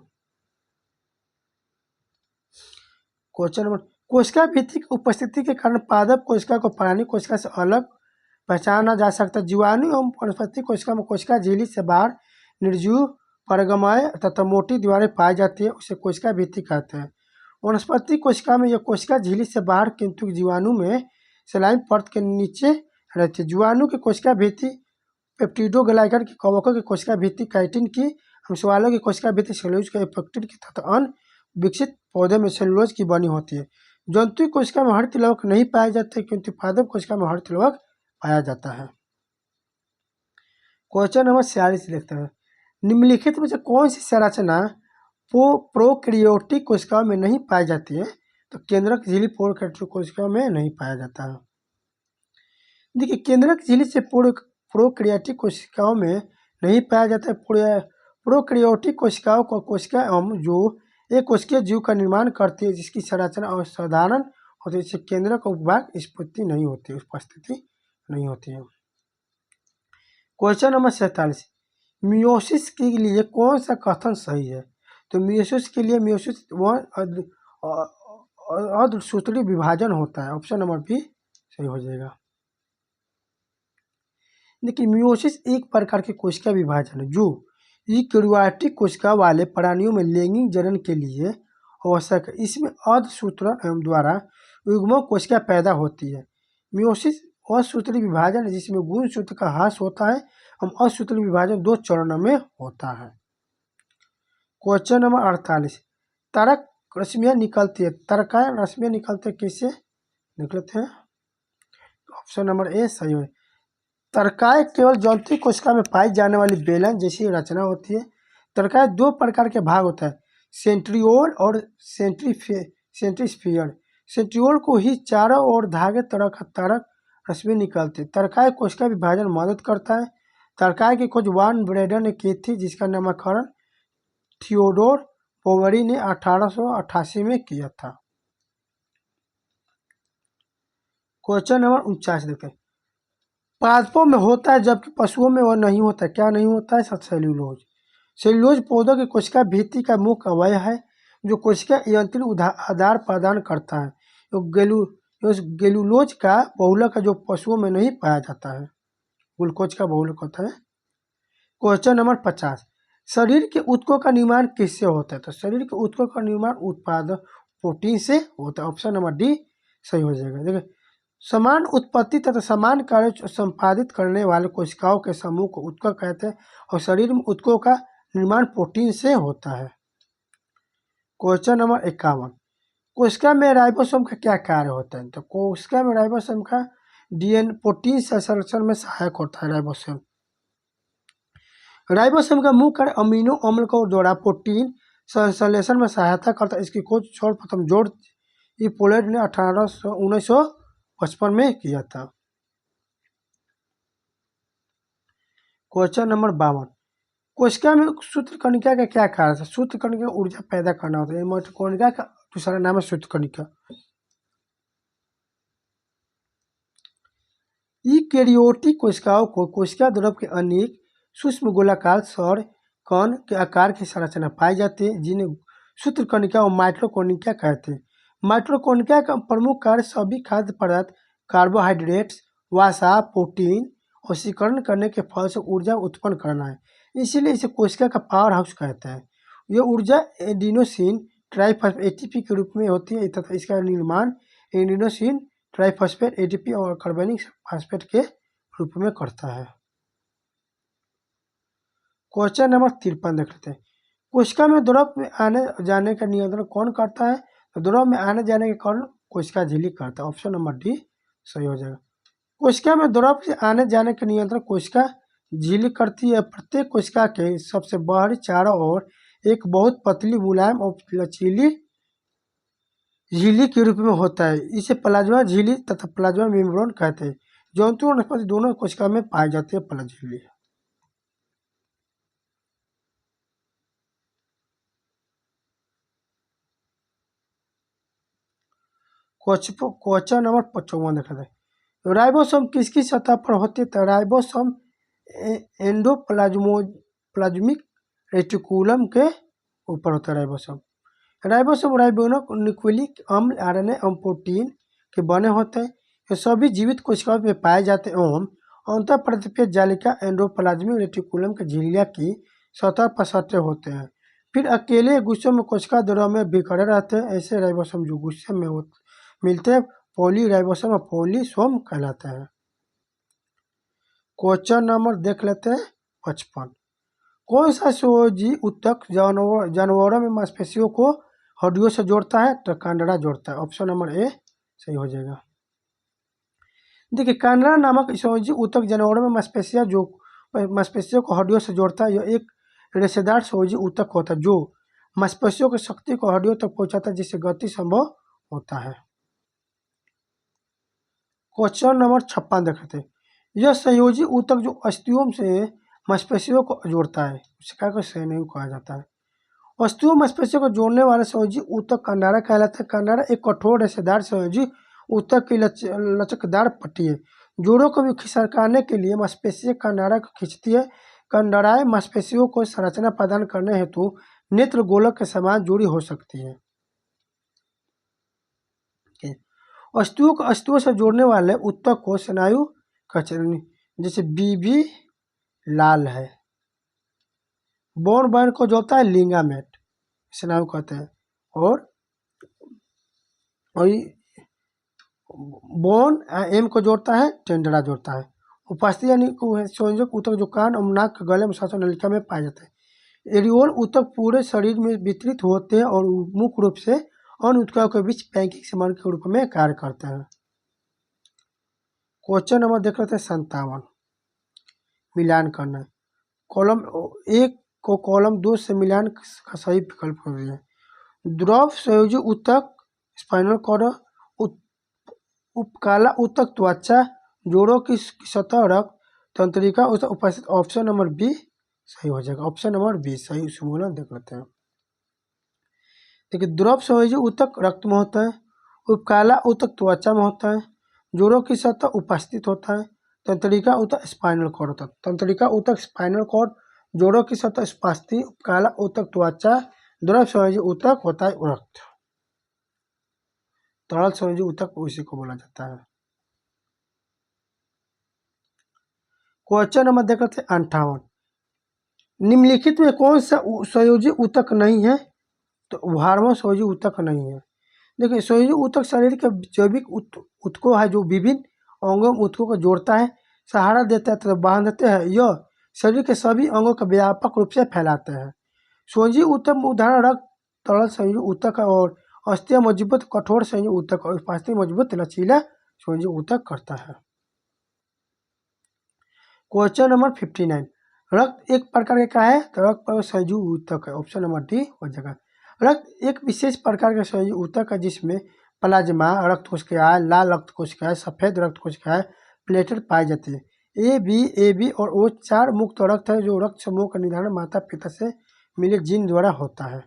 क्वेश्चन नंबर, कोशिका भित्ति की उपस्थिति के कारण पादप कोशिका को प्राणी कोशिका से अलग पहचाना जा सकता है। जीवाणु एवं वनस्पति कोशिका में कोशिका झिल्ली से बाहर निर्जीव परगमय तथा मोटी दीवारें पाई जाती है, उसे कोशिका भित्ति कहते हैं। वनस्पति कोशिका में यह कोशिका झिल्ली से बाहर, किंतु जीवाणु में स्लाइम परत के नीचे रहती है। जीवाणु की कोशिका भित्ति पेप्टिडोग्लाइकन की, कवकों की कोशिका भित्ति काइटिन की, हंसवालों की कोशिका भित्ति सेलुलोज के पेप्टिड की तथा अन्य विकसित पौधे में सेलुलोज की बनी होती है। जंतु कोशिका में हरित लवक नहीं पाए जाते, किंतु पादप कोशिका में हरित लवक पाया जाता है। क्वेश्चन नंबर 46 देखते हैं, निम्नलिखित में से कौन सी संरचना प्रोकैरियोटिक कोशिकाओं में नहीं पाई जाती है? तो केंद्रक झिल्ली प्रोकैरियोटिक कोशिकाओं में नहीं पाया जाता है। देखिए केंद्रक झिल्ली से प्रोकैरियोटिक कोशिकाओं में नहीं पाया जाता है। प्रोकैरियोटिक कोशिकाओं को कोशिका एवं जो एक कोशिकीय जीव का निर्माण करती है जिसकी संरचना असाधारण होती है, जिससे केंद्रक उपभाग उपस्थिति नहीं होती है। क्वेश्चन नंबर 47, मियोसिस के लिए कौन सा कथन सही है? तो मियोसिस के लिए मियोसिस अर्धसूत्री विभाजन होता है। ऑप्शन नंबर बी सही हो जाएगा। देखिए मियोसिस एक प्रकार की कोशिका विभाजन है जो यूकेरियोटिक कोशिका वाले प्राणियों में लैंगिक जनन के लिए आवश्यक है। इसमें अर्धसूत्रण एवं द्वारा युग्म कोशिका पैदा होती है। मियोसिस असूत्री विभाजन है जिसमें गुणसूत्र का ह्रास होता है। हम असूत्री विभाजन दो चरणों में होता है। क्वेश्चन नंबर 48, तारक रश्मियाँ निकलती है। तारकाएं रश्मियाँ निकलते किससे निकलते हैं? ऑप्शन नंबर ए सही है। तारकाएं केवल जंतु कोशिका में पाई जाने वाली बेलन जैसी रचना होती है। तारकाएं दो प्रकार के भाग होता है, सेंट्रियोल और सेंट्रीस्फीयर। सेंट्रियोल को ही चारों ओर धागे तरह का तारक रश्मि निकलती है। तारकाएं कोशिका विभाजन मदद करता है। तारकाएं की खोज वान ब्रेडन ने की थी, जिसका नामकरण थियोडोर पोवरी ने 1888 में किया था। क्वेश्चन नंबर 49 देखते हैं, पादपों में होता है जबकि पशुओं में वह नहीं होता। क्या नहीं होता है? सेल्यूलोज। सेल्यूलोज पौधों की कोशिका भित्ति का मुख्य अवयव है जो कोशिका यंत्रिक आधार प्रदान करता है। ग्लूकोज का बहुलक है जो पशुओं में नहीं पाया जाता है। ग्लूकोज का बहुलक होता है। क्वेश्चन नंबर 50, शरीर के ऊतकों का निर्माण किससे होता है? तो शरीर के ऊतकों का निर्माण प्रोटीन से होता है। ऑप्शन नंबर डी सही हो जाएगा। देखिए, समान उत्पत्ति तथा समान कार्य संपादित करने वाले कोशिकाओं के समूह को ऊतक कहते हैं और शरीर में ऊतकों का निर्माण प्रोटीन से होता है। क्वेश्चन नंबर 51, कोशिका में राइबोसोम का क्या कार्य होता है? तो कोशिका में राइबोसोम का डीएनए प्रोटीन संश्लेषण में सहायक होता है। राइबोसोम का मुख्य कार्य अमीनो अम्ल को जोड़ा प्रोटीन संश्लेषण में सहायता करता है। इसकी खोज सर्वप्रथम जॉर्ज पोलेट ने 1955 में किया था। क्वेश्चन नंबर 52, कोशिका में सूत्रकणिका का क्या कार्य है? सूत्रकणिका ऊर्जा पैदा करना होता है। माइटोकॉन्ड्रिया का दूसरा नाम है सूत्रकणिका। यूकेरियोटिक कोशिकाओं को कोशिका द्रव के अनेक सूक्ष्म गोलाकार सौर कण के आकार की संरचना पाई जाती है, जिन्हें सूत्रकणिका और माइटोकॉन्ड्रिया कहते हैं। माइटोकॉन्ड्रिया का प्रमुख कार्य सभी खाद्य पदार्थ, कार्बोहाइड्रेट्स, वसा, प्रोटीन ऑक्सीकरण करने के फल से ऊर्जा उत्पन्न करना है। इसीलिए इसे कोशिका का पावर हाउस कहते हैं। यह ऊर्जा एडिनोसिन ट्राइफॉस्फेट एटीपी के रूप में होती है तथा इसका निर्माण एडिनोसिन ट्राइफॉस्फेट एटीपी और कार्बनिक फॉस्फेट के रूप में करता है। क्वेश्चन नंबर 53 देख लेते हैं। कोशिका में द्रव में आने जाने का नियंत्रण कौन करता है? तो द्रव में आने जाने के कारण कोशिका झिल्ली करता है। ऑप्शन नंबर डी सही हो जाएगा। कोशिका में द्रव से आने जाने के नियंत्रण कोशिका झिल्ली करती है। प्रत्येक कोशिका के सबसे बाहरी चारों ओर एक बहुत पतली, मुलायम और लचीली झिल्ली के रूप में होता है। इसे प्लाज्मा झिल्ली तथा प्लाज्मा मेम्ब्रेन कहते हैं। जंतु और वनस्पति दोनों कोशिका में पाई जाती है प्लाज्मा झिल्ली। क्वेश्चन नंबर 55 देखते हैं। राइबोसोम किसकी सतह पर होती है? तो राइबोसोम एंडोप्लाज्मिक रेटिकुलम के ऊपर होता है। राइबोसोम राइबोन्यूक्लिक अम्ल, आरएनए एवं प्रोटीन के बने होते हैं। ये सभी जीवित कोशिकाओं में पाए जाते हैं एवं अंतःप्रदिप्य जालिका एंडोप्लाज्मिक रेटिकुलम के झिल्लिया की सतह पर सटे होते हैं। फिर अकेले गुच्छों में कोशिका द्रव में बिखरे रहते हैं। ऐसे राइबोसोम जो गुच्छे में मिलते हैं पॉलीराइबोसोम और पॉलीसोम कहलाते हैं। क्वेश्चन नंबर देख लेते हैं 55, कौन सा संयोजी ऊतक जानवरों में मांसपेशियों को हड्डियों से जोड़ता है? तो कांडरा जोड़ता है। ऑप्शन नंबर ए सही हो जाएगा। देखिए, कांडरा नामक संयोजी ऊतक जानवरों में मांसपेशियों को हड्डियों से जोड़ता है। यह एक रेशेदार संयोजी ऊतक होता है जो मांसपेशियों की शक्ति को हड्डियों तक पहुंचाता है, जिससे गति संभव होता है। क्वेश्चन नंबर 56 देख लेते हैं। यह संयोजी ऊतक जो अस्थियों से मांसपेशियों को जोड़ता है उसे क्या स्नायु कहा जाता है। अस्थियों मांसपेशियों को जोड़ने वाला संयोजी ऊतक कंडारा कहलाता है। कंडारा एक कठोर रेशेदार संयोजी ऊतक की लचकदार पट्टी है। जोड़ों को भी खिसकाने के लिए मांसपेशियां कंडारा को खींचती है। कंडराएं मांसपेशियों को संरचना प्रदान करने हेतु नेत्र गोलक के समान जुड़ी हो सकती है। अस्थियों से जोड़ने वाले ऊतक को स्नायु कहते हैं, जैसे बीबी लाल है। बोन को जोड़ता है लिंगामेट, स्नायु कहते हैं। और बोन एम को जोड़ता है टेंडरा जोड़ता है। उपस्थिति यानी संयोजक ऊतक जो कान और नाक, गले में, श्वास नलिका में पाया जाता है। एरियोल ऊतक पूरे शरीर में वितरित होते हैं और मुख्य रूप से अन्य ऊतकों के बीच पैकिंग संबंध के रूप में कार्य करते हैं। क्वेश्चन नंबर देख लेते हैं 57, मिलान करना है। कॉलम 1 को कॉलम 2 से मिलान का सही विकल्प हो गया है। द्रव संयोजी ऊतक स्पाइनल कॉर्ड, उपकाला ऊतक त्वचा, जोड़ों की सतह, रक्त तंत्रिका उपस्थित। ऑप्शन नंबर बी सही हो जाएगा। ऑप्शन नंबर बी सही सिमुलेशन देख लेते हैं। देखिए, द्रव संयोजी ऊतक रक्त में होता है, उपकाला ऊतक त्वचा में होता है, जोड़ों की सतह उपस्थित होता है, तंत्रिका ऊतक स्पाइनल कॉर्ड होता है। तंत्रिका ऊतक स्पाइनल कॉर्ड, जोड़ों की सतह उपस्थित, उपकाला ऊतक त्वचा, द्रव संयोजी ऊतक होता है रक्त। तरल संयोजी ऊतक उसी को बोला जाता है। क्वेश्चन नंबर देख लेते हैं 58, निम्नलिखित में कौन सा संयोजी ऊतक नहीं है? तो उभारवा संयोजी ऊतक नहीं है। देखिए संयोजी ऊतक शरीर के जैविक ऊतकों है जो विभिन्न अंगों ऊतकों को जोड़ता है, सहारा देता है तथा बांधते हैं। यह शरीर के सभी अंगों को व्यापक रूप से फैलाते हैं। संयोजी ऊतक में उदाहरण रक्त तरल संयोजी ऊतक और अस्थियां मजबूत कठोर संयोजी ऊतक और उपास्थि मजबूत लचीला संयोजी ऊतक करता है। क्वेश्चन नंबर 59, रक्त एक प्रकार का है तो रक्त पर संयोजी ऊतक है। ऑप्शन नंबर डी हो जाएगा। रक्त एक विशेष प्रकार का संयोजी ऊतक है जिसमें प्लाज्मा रक्त कोशिकाएं, लाल रक्त कोशिकाएं, सफेद रक्त कोशिकाएं, प्लेटलेट पाई जाती है। ए बी और ओ चार मुक्त रक्त है जो रक्त समूह का निर्धारण माता पिता से मिले जीन द्वारा होता है।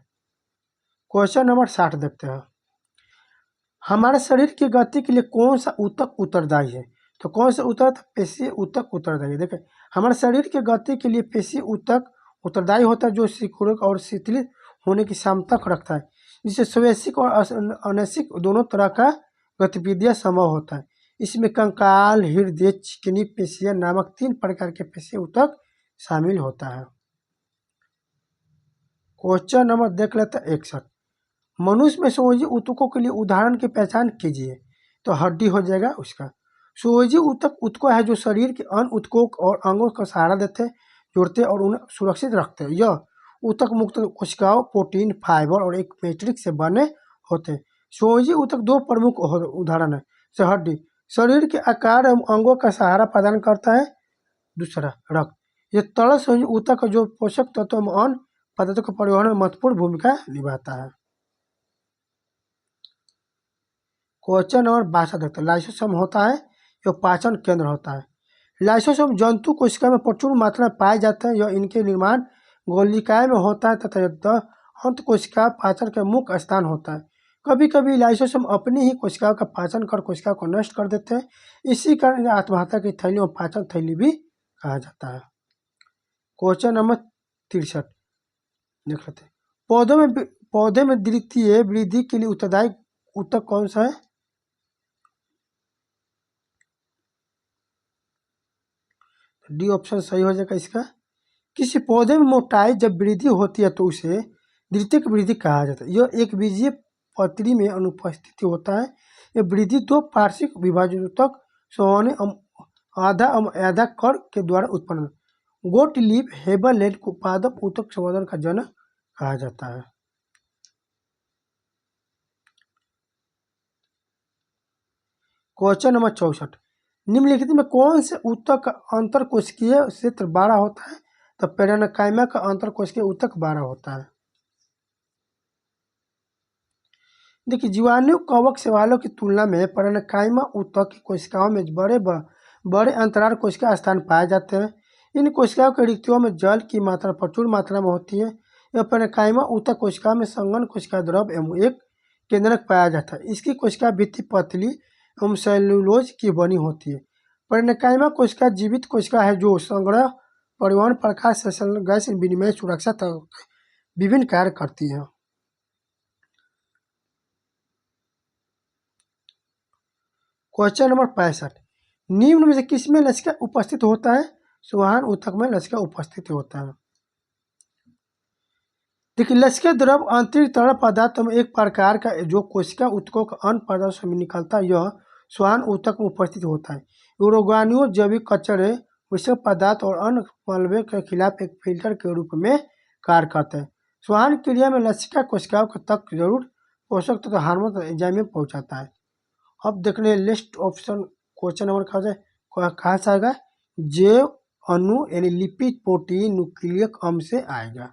क्वेश्चन नंबर 60 देखते हैं, हमारे शरीर की गति के लिए कौन सा ऊतक उत्तरदायी है? तो कौन सा ऊतक? पेशी ऊतक उत्तरदायी है। देखिए हमारे शरीर की गति के लिए पेशी ऊतक उत्तरदायी होता है जो सिकुड़न और शिथिलित होने की क्षमता रखता है, जिससे स्वैच्छिक और अनैच्छिक दोनों तरह का गतिविधियां संभव होता है। इसमें कंकाल, हृदय, चिकनी पेशियां नामक 3 प्रकार के पेशी ऊतक शामिल होता है। क्वेश्चन नंबर देख लेते हैं 61, मनुष्य में संयोजी ऊतकों के लिए उदाहरण की पहचान कीजिए। तो हड्डी हो जाएगा उसका। संयोजी ऊतक ऊतक है जो शरीर के अन्य ऊतकों और अंगों का सहारा देते, जोड़ते और उन्हें सुरक्षित रखते हैं। यह ऊतक मुक्त कोशिकाओं, प्रोटीन, फाइबर और एक मैट्रिक्स से बने होते हैं। संयोजी ऊतक 2 प्रमुख उदाहरण है। हड्डी शरीर के आकार एवं अंगों का सहारा प्रदान करता है। दूसरा रक्त, यह तरल संयोजी ऊतक जो पोषक तत्वों एवं अन्य पदार्थों के परिवहन में महत्वपूर्ण भूमिका निभाता है। क्वेश्चन नंबर 62 देखते हैं, लाइसोसोम होता है जो पाचन केंद्र होता है। लाइसोसोम जंतु कोशिका में प्रचुर मात्रा में पाए जाते हैं। यह इनके निर्माण गोलिकाएं में होता है तथा अंत कोशिका पाचन का मुख्य स्थान होता है। कभी कभी लाइसोसोम अपनी ही कोशिकाओं का पाचन कर कोशिका को नष्ट कर देते हैं। इसी कारण इन्हें आत्महत्या की थैली और पाचन थैली भी कहा जाता है। क्वेश्चन नंबर 63 देख लेते हैं, पौधे में द्वितीय वृद्धि के लिए उत्तरदायी ऊतक कौन सा है? डी ऑप्शन सही हो जाएगा इसका। किसी पौधे में मोटाई जब वृद्धि होती है तो उसे द्वितीयक वृद्धि कहा जाता है। यह एक बीजीय पत्री में अनुपस्थित होता है। यह वृद्धि 2 पार्श्विक विभाजनोत्तक सोने आधा कर के द्वारा उत्पन्न। गोट लीफ हेबरलैंड को पादप ऊतक संवर्धन का जनक कहा जाता है। क्वेश्चन नंबर 64, निम्नलिखित में कौन से ऊतक का अंतर कोशिकीय क्षेत्र बड़ा होता है? तो पेरेन्काइमा का अंतर कोशिकीय ऊतक बड़ा होता है। देखिए जीवाणु कवक शैवालों की तुलना में पेरेन्काइमा ऊतक की कोशिकाओं में बड़े अंतराल कोशिका स्थान पाए जाते हैं। इन कोशिकाओं के रिक्तियों में जल की मात्रा प्रचुर मात्रा में होती है। यह पेरेन्काइमा ऊतक कोशिका में संघन कोशिका द्रव एवं एक केंद्रक पाया जाता है। इसकी कोशिका भित्ति पतली एवं सेल्यूलोज की बनी होती है। पेरेन्काइमा कोशिका जीवित कोशिका है जो संग्रह, परिवहन, प्रकाश संश्लेषण, गैस विनिमय, सुरक्षा तक विभिन्न कार्य करती है। क्वेश्चन नंबर 65, निम्न में से किसमें लसिका उपस्थित होता है? संवहन ऊतक में लसिका उपस्थित होता है। देखिए लसिका द्रव आंतरिक तरल पदार्थ में एक प्रकार का जो कोशिका ऊतकों का अन्य पदार्थों में निकलता है, यह संवहन ऊतक में उपस्थित होता है। रोगाणुओं, जैविक कचरे, विषाक्त पदार्थ और अन्य मलबे के खिलाफ एक फिल्टर के रूप में कार्य करता है। संवहन क्रिया में लसिका कोशिकाओं तक जरूर पोषक तथा हार्मोन एंजाइम में पहुंचाता है। अब देख रहे लिस्ट ऑप्शन क्वेश्चन नंबर कहाँ से आएगा? जैव अणु यानी लिपिड, प्रोटीन, न्यूक्लियक अम्ल से आएगा।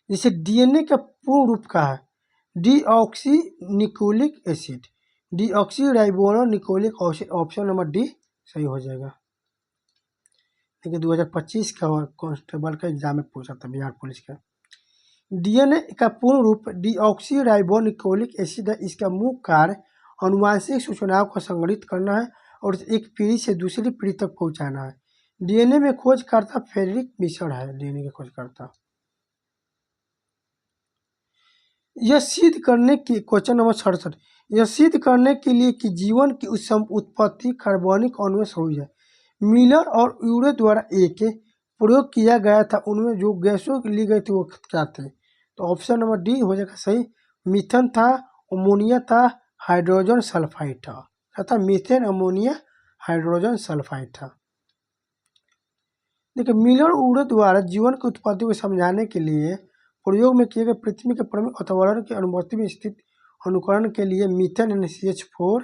जैसे डीएनए का पूर्ण रूप का है deoxy Nikolic acid, deoxy ribo Nikolic acid. Option number D सही हो जाएगा। देखिए 2025 का कांस्टेबल का एग्जाम में पूछा था बिहार पुलिस का। डीएनए का पूर्ण रूप डीऑक्सी राइबो निकोलिक एसिड है। इसका मुख्य कार्य अनुवांशिक सूचनाओं को संग्रहित करना है और एक पीढ़ी से दूसरी पीढ़ी तक पहुंचाना है। डीएनए में खोजकर्ता फ्रेडरिक मिशर है, डीएनए के खोजकर्ता। यह सिद्ध करने की क्वेश्चन नंबर 67, यह सिद्ध करने के लिए कि जीवन की उत्पत्ति कार्बनिक अणुओं से हुई है, मिलर और यूरे द्वारा एक प्रयोग किया गया था। उनमें जो गैसों ली गई थी वो क्या थे? तो ऑप्शन नंबर डी हो जाएगा सही, मीथेन था, अमोनिया था, हाइड्रोजन सल्फाइड था। क्या मीथेन, अमोनिया, हाइड्रोजन सल्फाइड था। देखिए मिलर वुड द्वारा जीवन की उत्पत्ति को समझाने के लिए प्रयोग में किए गए पृथ्वी के प्रमुख वातावरण की अनुवर्ती में स्थित अनुकरण के लिए methane NaCH4,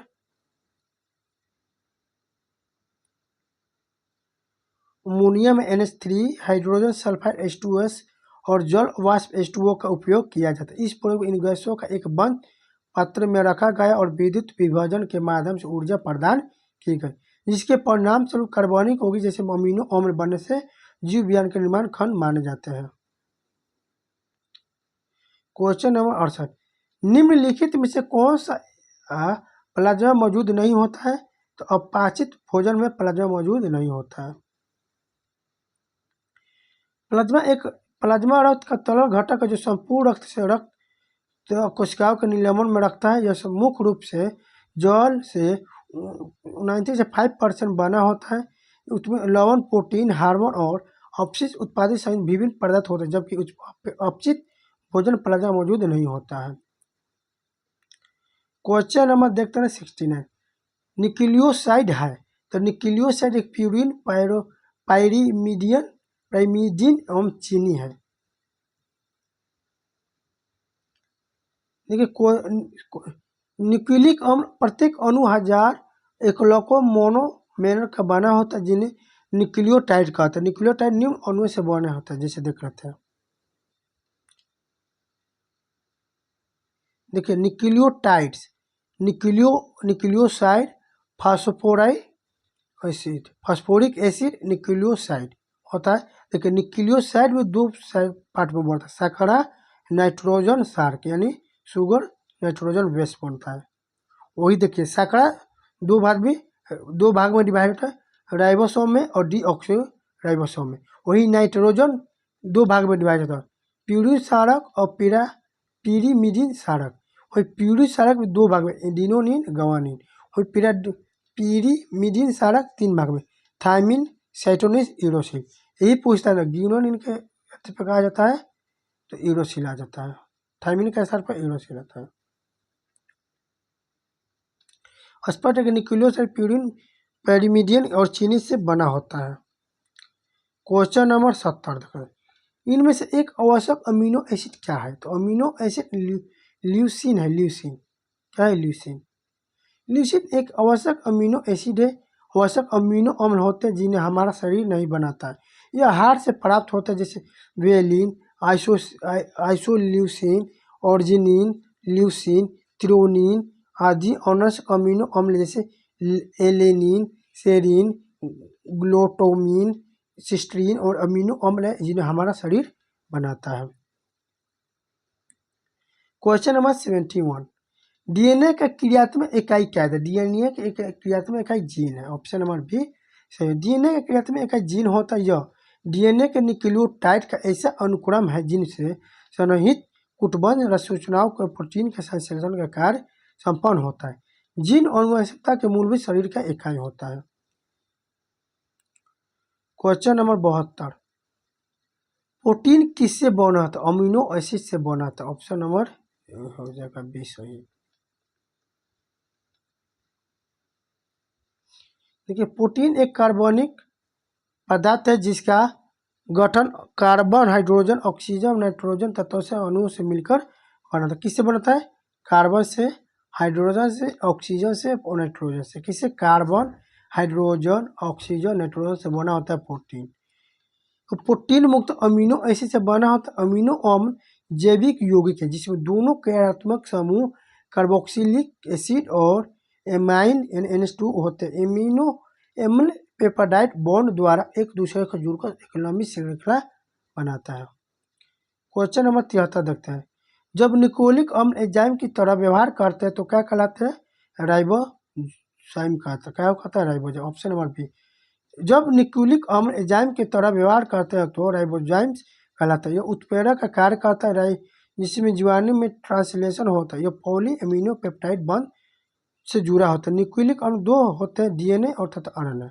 ammonium NH3, hydrogen sulphide H2S और जल वाष्प H2O का उपयोग किया जाता है। इस प्रयोग इन गैसों का एक बंद पात्र में रखा गया और विद्युत विभाजन के माध्यम से ऊर्जा प्रदान की गई, जिसके परिणाम स्वरूप कार्बनिक होगी जैसे अमीनो अम्ल बनने से जीव विज्ञान के निर्माण खंड माने जाते हैं। क्वेश्चन नंबर 68, निम्नलिखित में से कौन सा प्लाज्मा मौजूद नहीं होता है? तो अपाचित भोजन में प्लाज्मा मौजूद नहीं होता है। प्लाज्मा रक्त का तरल घटक है जो संपूर्ण रक्त से रक्त कोशिकाओं के निलंबन में रखता है। यह मुख्य रूप से जल से 90 से 5% बना होता है। उसमें लवण, प्रोटीन, हार्मोन और अपशिष्ट उत्पादित सहित विभिन्न पदार्थ होते हैं, जबकि अपचित भोजन प्लाज्मा मौजूद नहीं होता है। क्वेश्चन नंबर देखते हैं 69, न्यूक्लियोसाइड है तो न्यूक्लियोसाइड एक प्यूरिन, पाइरीमिडीन एवं चीनी है। देखिए न्यूक्लिक अम्ल प्रत्येक अणु 1000 एकलकों मोनोमेर का बना होता है, जिन्हें न्यूक्लियोटाइड कहते हैं। न्यूक्लियोटाइड निम्न अणुओं से बने होता है, जैसे देख रहे थे। देखिए nucleotides, nucleoside, phosphoric acid nucleoside होता है। देखिए न्यूक्लियोसाइड में दो पार्ट में बनता है, सखरा नाइट्रोजन सार्क यानी शुगर नाइट्रोजन बेस बनता है। वही देखिए सखरा दो भाग में डिवाइड होता है, राइबोसोम में और डीऑक्सो राइबोसोम में। वही नाइट्रोजन दो भाग में डिवाइड होता है, प्यूरिन सारक और पीरीमिडीन सारक। वही प्यूरिन सारक में दो भाग में, एडिनोनिन, गवानिन। वही पीरीमिडीन सारक 3 भाग में, थायमिन, साइटोसिन, यूरोसिल। यही पूछता है ना, ग्यूनोनिन के पे कहा जाता है तो यूरोसिल आ जाता है, थायमिन के आधार पर यूरोसिल आता है। स्पष्ट है कि न्यूक्लियोसाइड प्यूरिन, पैरीमिडियन और चीनी से बना होता है। क्वेश्चन नंबर 70 देखो, इनमें से एक आवश्यक अमीनो एसिड क्या है? तो अमीनो एसिड ल्यूसीन है। ल्यूसीन क्या है? ल्यूसीन एक आवश्यक अमीनो एसिड है। आवश्यक अमीनो अम्ल होते हैं जिन्हें हमारा शरीर नहीं बनाता है, यह आहार से प्राप्त होता है, जैसे वेलिन, आइसोल्यूसिन, ऑर्जिनिन, ल्यूसीन, थ्रोनिन आदि अनस अमीनो अम्ल जैसे एलेनिन, सेरिन, ग्लूटामिन, सिस्टीन और अमीनो अम्ल है जिन्हें हमारा शरीर बनाता है। क्वेश्चन नंबर 71, डीएनए का क्रियात्मक इकाई क्या है? डीएनए की क्रियात्मक इकाई जीन है। ऑप्शन नंबर बी सही। डीएनए का क्रियात्मक इकाई जीन होता है। यह डीएनए के न्यूक्लियोटाइड का ऐसा अनुक्रम है जिनसे सन्निहित कूटबद्ध सूचनाओं को प्रोटीन के संश्लेषण का कार्य संपन्न होता है। जीन अनुवंशिकता के मूलभूत शरीर का इकाई होता है। क्वेश्चन नंबर 72, प्रोटीन किससे बना था? अमीनो एसिड से बना था। ऑप्शन नंबर हो जाएगा बी सही। देखिए प्रोटीन एक कार्बनिक पदार्थ है जिसका गठन कार्बन, हाइड्रोजन, ऑक्सीजन, नाइट्रोजन तत्वों से अणुओं से मिलकर बना था। किससे बनता है? कार्बन से, हाइड्रोजन से, ऑक्सीजन से और नाइट्रोजन से। किससे? कार्बन, हाइड्रोजन, ऑक्सीजन, नाइट्रोजन से बना होता है प्रोटीन। तो प्रोटीन मुक्त अमीनो एसिड से बना होता है। अमीनो अम्ल जैविक यौगिक है जिसमें दोनों कार्यात्मक समूह कार्बोक्सिलिक एसिड और एमाइन NH2 होते हैं। एमिनो अम्ल पेप्टाइड बॉन्ड द्वारा एक दूसरे को जुड़कर एक लंबी श्रृंखला बनाता है। क्वेश्चन नंबर 73 देखते हैं, जब न्यूक्लिक अम्ल एंजाइम की तरह व्यवहार करते हैं तो क्या कहलाते हैं? राइबोसोम कहता है। क्या कहता है? राइबोसोम। Option number B. जब न्यूक्लिक अम्ल एंजाइम की तरह व्यवहार करते हैं तो राइबोसोम कहलाता है। यह उत्प्रेरक का कार्य करता है जिसमें जीवाणु में ट्रांसलेशन होता है। यह पॉली एमिनो पेप्टाइड बंध से जुड़ा होता है। न्यूक्लिक अम्ल दो होते हैं, डीएनए और तथा आरएनए।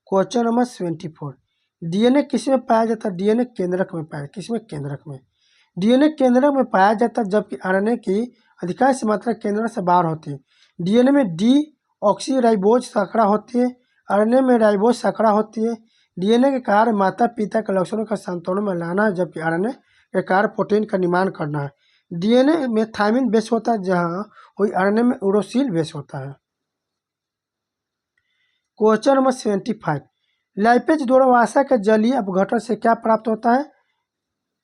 क्वेश्चन नंबर 74, डीएनए किसमें पाया जाता है? डीएनए केंद्रक में पाया। किसमें? केंद्रक में। डीएनए केंद्रक में पाया जाता है जबकि आरएनए की अधिकांश मात्रा केंद्रक से बाहर होती है। डीएनए में डी ऑक्सीराइबोज श्रृंखला होती है, आरएनए में राइबोज श्रृंखला होती है। डीएनए के कार्य माता पिता के लक्षणों का संतुलन में लाना है जबकि आरएनए के कार्य प्रोटीन का निर्माण करना है। डीएनए में थायमिन बेस होता है जहाँ कोई आरएनए में यूरोसिल बेस होता है। क्वेश्चन नंबर 75, लाइपेज द्वारा वसा के जलीय अपघटन से क्या प्राप्त होता है?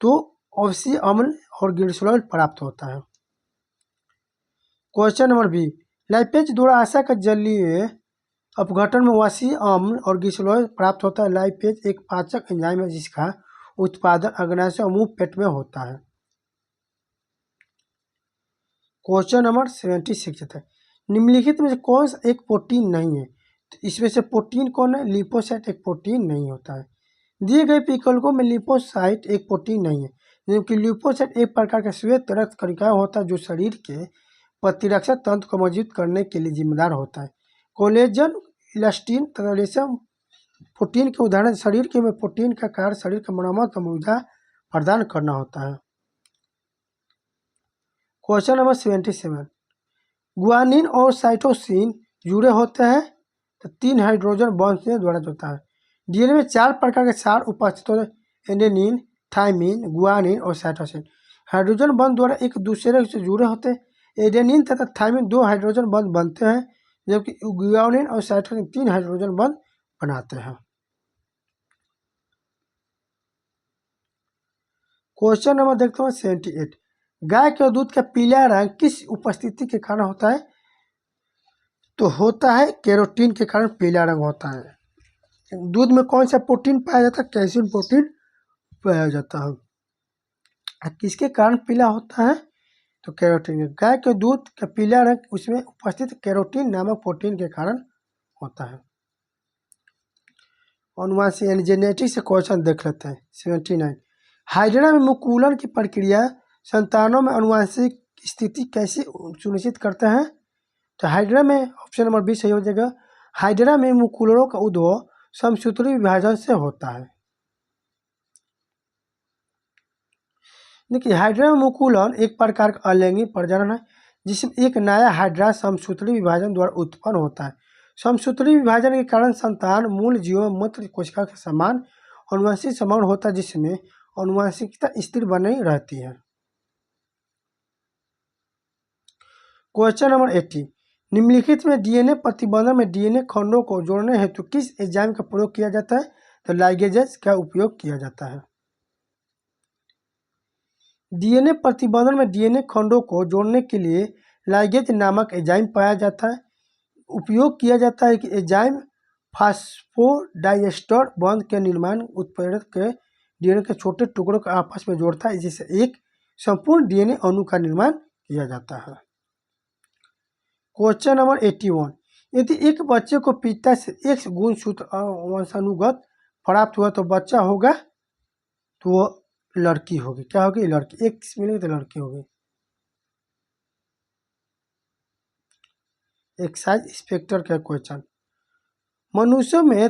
तो ऑक्सी अम्ल और ग्लिसरॉल प्राप्त होता है। क्वेश्चन नंबर बी, लाइपेज द्वारा वसा के जलीय अपघटन में वसी अम्ल और ग्लिसरॉल प्राप्त होता है। लाइपेज एक पाचक एंजाइम है जिसका उत्पादन अग्नाशय और मुंह पेट में होता है। क्वेश्चन नंबर 76 है, निम्नलिखित में से कौन सा एक प्रोटीन नहीं है? तो इसमें से प्रोटीन कौन है? लिपोसाइट एक प्रोटीन नहीं होता है। दिए गए विकल्पों में लिपोसाइट एक प्रोटीन नहीं है, जबकि लिपोसाइट एक प्रकार का श्वेत रक्त कणिका होता है जो शरीर के प्रतिरक्षा तंत्र को मजबूत करने के लिए जिम्मेदार होता है। कोलेजन, इलास्टिन तथा रेशम प्रोटीन के उदाहरण। शरीर के में प्रोटीन का कार्य शरीर का मरम्मत और मुआवजा प्रदान करना होता है। क्वेश्चन नंबर 77, गुआनिन और साइटोसिन जुड़े होते हैं तो 3 हाइड्रोजन बॉन्ड से द्वारा होता है। डीएनए में 4 प्रकार के क्षार उपस्थित होते हैं, एडेनिन, थाइमिन, गुआनिन और साइटोसिन। हाइड्रोजन बॉन्ड द्वारा एक दूसरे से जुड़े होते हैं। एडेनिन तथा थाइमिन 2 हाइड्रोजन बॉन्ड बनते हैं जबकि गुआनिन और साइटोसिन 3 हाइड्रोजन बॉन्ड बनाते हैं। क्वेश्चन नंबर देखते हैं 78, गाय के दूध का पीला रंग किस उपस्थिति के कारण होता है? तो होता है कैरोटीन के कारण पीला रंग होता है। दूध में कौन सा प्रोटीन पाया जाता है? कैल्शियम प्रोटीन पाया जाता है। किसके कारण पीला होता है? तो कैरोटीन। गाय के दूध का पीला रंग उसमें उपस्थित कैरोटीन नामक प्रोटीन के कारण होता है। अनुवांशिक यानी जेनेटिक्स से क्वेश्चन देख लेते हैं 79, हाइड्रा में मुकुलन की प्रक्रिया संतानों में अनुवांशिक स्थिति कैसे सुनिश्चित करते हैं? तो हाइड्रा में ऑप्शन नंबर 20 सही हो जाएगा। हाइड्रा में मुकुलरों का उद्भव समसूत्री विभाजन से होता है। देखिए, हाइड्रा में मुकुलन एक प्रकार का अलैंगिक प्रजनन है जिसमें एक नया हाइड्रा समसूत्री विभाजन द्वारा उत्पन्न होता है। समसूत्री विभाजन के कारण संतान मूल जीवों में मूत्र कोशिका के समान अनुवांशिक समग्र होता है जिसमें अनुवांशिकता स्थिर बनी रहती है। क्वेश्चन नंबर 80, निम्नलिखित में डीएनए प्रतिबंधन में डीएनए खंडों को जोड़ने हेतु किस एंजाइम का प्रयोग किया जाता है? तो लाइगेजेस का उपयोग किया जाता है। डीएनए प्रतिबंधन में डीएनए खंडों को जोड़ने के लिए लाइगेज नामक एंजाइम पाया जाता है। उपयोग किया जाता है कि एंजाइम फास्फोडाइएस्टर बंध के निर्माण उत्प्रेरक के डीएनए के छोटे टुकड़ों को आपस में जोड़ता है जिससे एक संपूर्ण डीएनए अणु का निर्माण किया जाता है। क्वेश्चन नंबर 81, यदि एक बच्चे को पिता से X गुणसूत्र वंशानुगत प्राप्त हुआ तो बच्चा होगा? तो वो लड़की होगी। क्या होगी? लड़की। X मिलेगी तो लड़की होगी। एक्साइज इंस्पेक्टर का क्वेश्चन, मनुष्यों में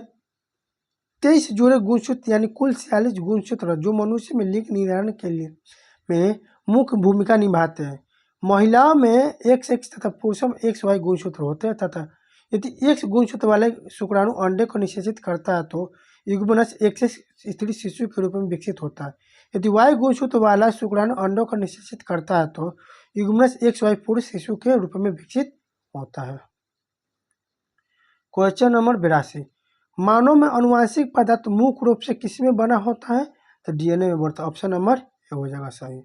23 जोड़े गुणसूत्र यानी कुल 46 गुणसूत्र जो मनुष्य में लिंग निर्धारण के लिए में मुख्य भूमिका निभाते हैं। महिलाओं में XX तथा पुरुषों में XY गुणसूत्र होते हैं तथा यदि X गुणसूत्र वाले शुक्राणु अंडे को निषेचित करता है तो युग्मनज XX स्त्री शिशु के रूप में विकसित होता है। यदि Y गुणसूत्र वाला शुक्राणु अंडों को निषेचित करता है तो युग्मनज XY पुरुष शिशु के रूप में विकसित होता है। क्वेश्चन नंबर 82, मानव में अनुवांशिक पदार्थ मुख्य रूप से किसमें बना होता है? तो डीएनए में बनता है। ऑप्शन नंबर ए हो जाएगा सही।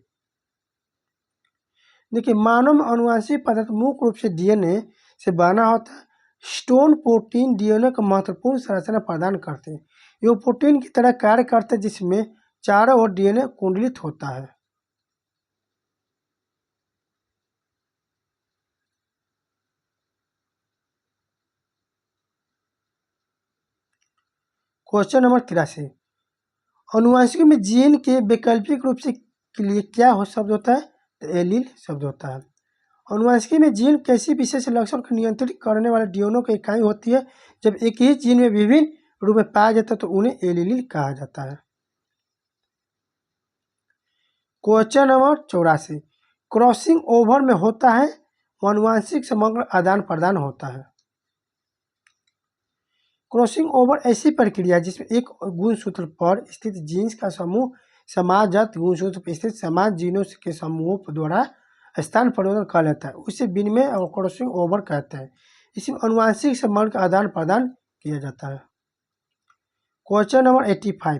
देखिए, मानव में अनुवांशिक पदार्थ मुख्य रूप से डीएनए से बना होता है। स्टोन प्रोटीन डीएनए को महत्वपूर्ण संरचना प्रदान करते हैं। ये प्रोटीन की तरह कार्य करते हैं जिसमें चारों ओर डीएनए कुंडलित होता है। क्वेश्चन नंबर 83, अनुवांशिक में जीन के वैकल्पिक रूप से के लिए क्या हो शब्द होता है? तो एलील शब्द होता है। अनुवांशिकी में जीन कैसी विशेष लक्षण को नियंत्रित करने वाले डीएनए की इकाई होती है? जब एक ही जीन में विभिन्न रूप में पाया जाता है तो उन्हें एलील कहा जाता है। क्वेश्चन नंबर 84, क्रॉसिंग ओवर में होता है आनुवंशिक समग्र आदान प्रदान होता है। क्रॉसिंग ओवर ऐसी प्रक्रिया जिसमें एक गुणसूत्र पर स्थित जीन्स का समूह समाजगत गुणसूत्र पर स्थित समान जीनों के समूहों द्वारा स्थान परिवर्तन कर लेता है, उसे विनिमय और क्रॉसिंग ओवर कहते हैं। इसमें आनुवंशिक समग्र का आदान प्रदान किया जाता है। क्वेश्चन नंबर 85,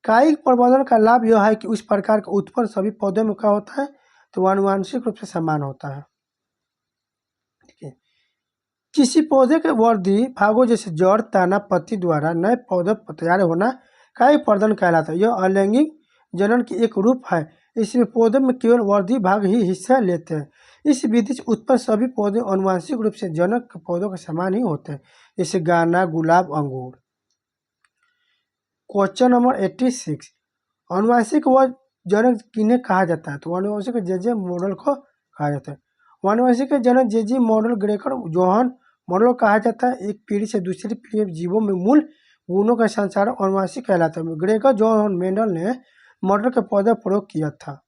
कायिक प्रवर्धन का लाभ यह है कि उस प्रकार का उत्पन्न सभी पौधों में क्या होता है, तो वह आनुवंशिक रूप से समान होता है। ठीक है, किसी पौधे के वर्धी भागों जैसे जड़, तना, पत्ती द्वारा नए पौधे तैयार होना कायिक प्रवर्धन कहलाता है। यह अलैंगिक जनन की एक रूप है। इसमें पौधे में केवल वर्धी भाग ही हिस्सा लेते हैं। इस विधि से उत्पन्न सभी पौधे आनुवंशिक रूप से जनक पौधों के समान ही होते हैं, जैसे गाना, गुलाब, अंगूर। क्वेश्चन नंबर 86, आनुवंशिक व जनक किन्हें कहा जाता है, तो आनुवंशिक जेजे मॉडल को कहा जाता है। आनुवंशिक जनक जेजे मॉडल ग्रेकर जोहान मॉडल कहा जाता है। एक पीढ़ी से दूसरी पीढ़ी में जीवों में मूल गुणों का संचार आनुवंशिक कहलाता है। ग्रेगर जोहान मेंडल ने मॉडल का पौधा प्रयोग किया था।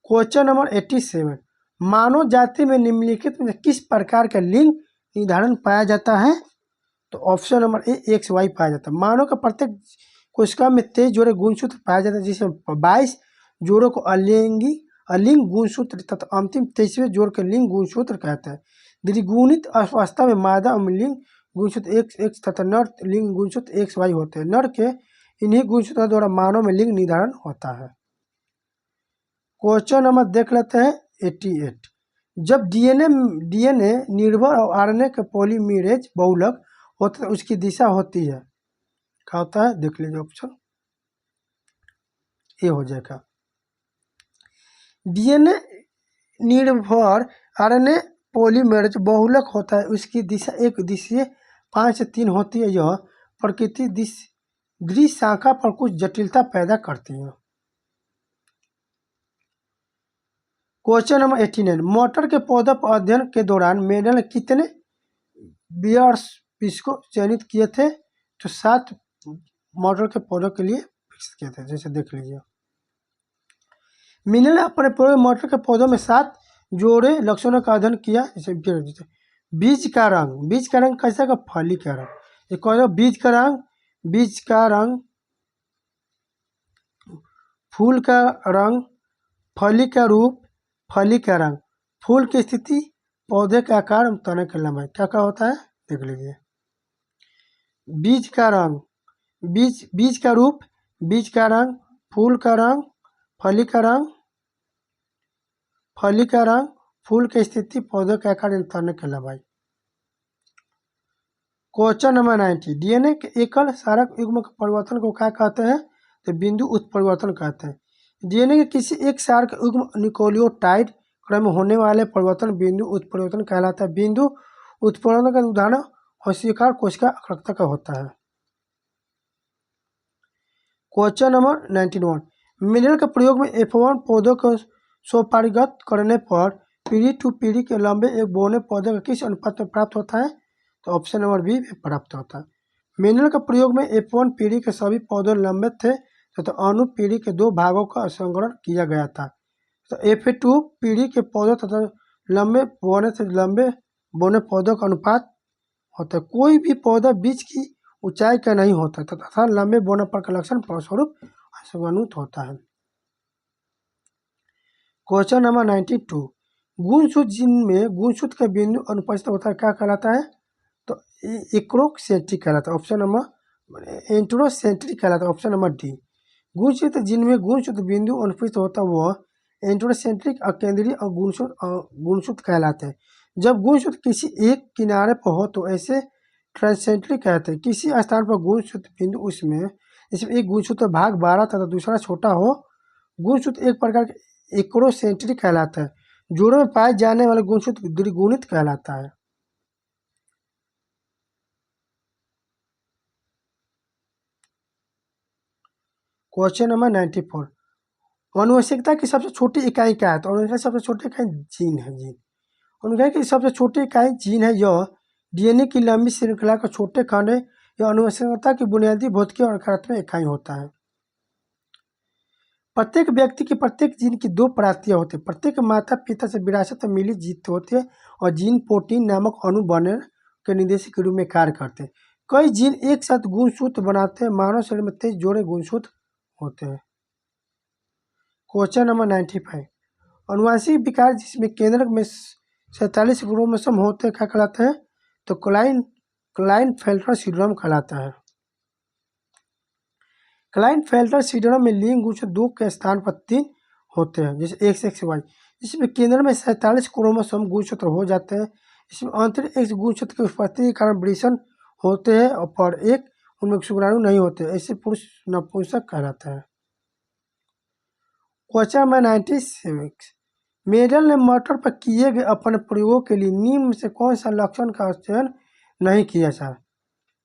क्वेश्चन नंबर 87, मानव जाति में निम्नलिखित में किस प्रकार का लिंग निर्धारण पाया जाता है, तो ऑप्शन नंबर ए XY पाया जाता है। मानव का प्रत्येक कोशिका में 23 जोड़े गुणसूत्र पाया जाता है, जिसमें 22 जोड़ों को अलिंग गुणसूत्र तथा अंतिम 23वें जोड़ के लिंग गुणसूत्र कहते हैं। द्विगुणित अवस्था में मादा लिंग गुणसूत्र XX तथा नर लिंग गुणसूत्र XY होते हैं। नर के इन्हीं गुणसूत्रों द्वारा मानव में लिंग निर्धारण होता है। क्वेश्चन नंबर देख लेते हैं 88, जब डीएनए निर्भर और आरएनए के पॉलीमरेज बहुलक होता है, उसकी दिशा होती है, क्या होता है, देख लीजिए ऑप्शन ए हो जाएगा। डीएनए निर्भर आरएनए पॉलीमरेज बहुलक होता है, उसकी दिशा एक दिशीय 5 से 3 होती है। यह प्रकृति द्विशाखा पर कुछ जटिलता पैदा करती है। क्वेश्चन नंबर 89, मटर के पौधा पर अध्ययन के दौरान मेडल ने कितने बीज को चयनित किए थे, तो 7 मटर के पौधों के लिए विकसित किए थे, जैसे देख लीजिए। मिनल ने अपने पूरे मटर के पौधों में 7 जोड़े लक्षणों का अध्ययन किया, जैसे बीज का रंग कैसा का, फली का रंग। ये कौन बीज का रंग, फूल का रंग, फली का रूप, फली का रंग, फूल की स्थिति, पौधे का आकार, तना की लंबाई, क्या क्या होता है, देख लीजिए। बीज का रंग, बीज का रूप, बीज का रंग, फूल का रंग, फली का रंग, फूल की स्थिति, पौधे का आकार, तना की लंबाई। क्वेश्चन नंबर 90, डीएनए के एकल सारक युग्म के परिवर्तन को क्या कहते हैं, तो बिंदु उत्परिवर्तन कहते हैं। डीएनए के किसी एक सारक युग्म न्यूक्लियोटाइड क्रम में होने वाले परिवर्तन बिंदु उत्परिवर्तन कहलाता है। बिंदु उत्परिवर्तन का उदाहरण कोशिका अखंडता का होता है। क्वेश्चन नंबर 91, मिनरल के प्रयोग में F1 पौधों को स्वपारिगत करने पर पीढ़ी टू पीढ़ी के लंबे एक बौने पौधे का किस अनुपात में प्राप्त होता है, तो ऑप्शन नंबर बी में प्राप्त होता है। मिनरल के प्रयोग में F1 पीढ़ी के सभी पौधे लंबे थे तथा अनु पीढ़ी के 2 भागों का संग्रहण किया गया था। तो F2 पीढ़ी के पौधों तथा लंबे बौने से लंबे बौने पौधों का अनुपात होता है। कोई भी पौधा बीज की ऊंचाई का नहीं होता तथा लंबे बौने पर का लक्षण फलस्वरूप असंगत होता है। क्वेश्चन नंबर 92, गुणसूत्र जिनमें गुणसूत्र का बिंदु अनुपस्थित होता है क्या कहलाता है, तो एक्रोसेंट्रिक कहलाता है। ऑप्शन नंबर एंट्रोसेंट्रिक कहलाता है, ऑप्शन नंबर डी। गुणसूत्र जिनमें गुणसूत्र बिंदु अनुपस्थित होता है वह एंट्रोसेंट्रिक अकेंद्रीय और गुणसूत्र कहलाते हैं। जब गुणसूत्र किसी एक किनारे पर हो तो ऐसे ट्रांसेंट्रिक कहते हैं। किसी स्थान पर गुणसूत्र बिंदु उसमें इसमें एक गुणसूत्र भाग 12 तथा दूसरा छोटा हो, गुणसूत्र एक प्रकार के एक्रोसेंट्रिक कहलाता है। जोड़ों में पाए जाने वाले गुणसूत्र द्विगुणित कहलाता है। क्वेश्चन नंबर 94, आनुवंशिकता की सबसे छोटी इकाई क्या है, तो आनुवंशिकता की सबसे छोटी इकाई जीन है। आनुवंशिकता की सबसे छोटी इकाई जीन है। यह डीएनए की लंबी श्रृंखला का छोटे खंड है। यह आनुवंशिकता की बुनियादी भौतिकी और कार्यात्मक इकाई होता है। प्रत्येक व्यक्ति की प्रत्येक जीन की दो प्रतियां होती है। प्रत्येक माता पिता से विरासत में मिली जीन होती है और जीन प्रोटीन नामक अणु बनने के निर्देशक के रूप में कार्य करते हैं। कई जीन एक साथ गुणसूत्र बनाते हैं। मानव शरीर में 23 जोड़े गुणसूत्र होते हैं। क्वेश्चन नंबर 95, अनुवांशिक विकार जिसमें केंद्रक में 47 क्रोमोसोम होते हैं क्या कहलाता है? तो क्लाइनफेल्टर सिंड्रोम कहलाता है। क्लाइनफेल्टर सिंड्रोम में लिंग गुणसूत्र 2 के स्थान पर 3 होते हैं, जैसे एक्स एक्स वाई। इसमें केंद्र में 47 क्रोमोसोम गुणसूत्र हो जाते हैं। इसमें आंतरिक एक्स गुणसूत्र की उपस्थिति के कारण वृषण होते हैं और पर एक उनमें शुक्राणु नहीं होते, ऐसे पुरुष नपुंसक कहलाता है। क्वेश्चन नंबर 96, मेडल ने मटर पर किए गए अपने प्रयोगों के लिए निम्न से कौन सा लक्षण का चयन नहीं किया था?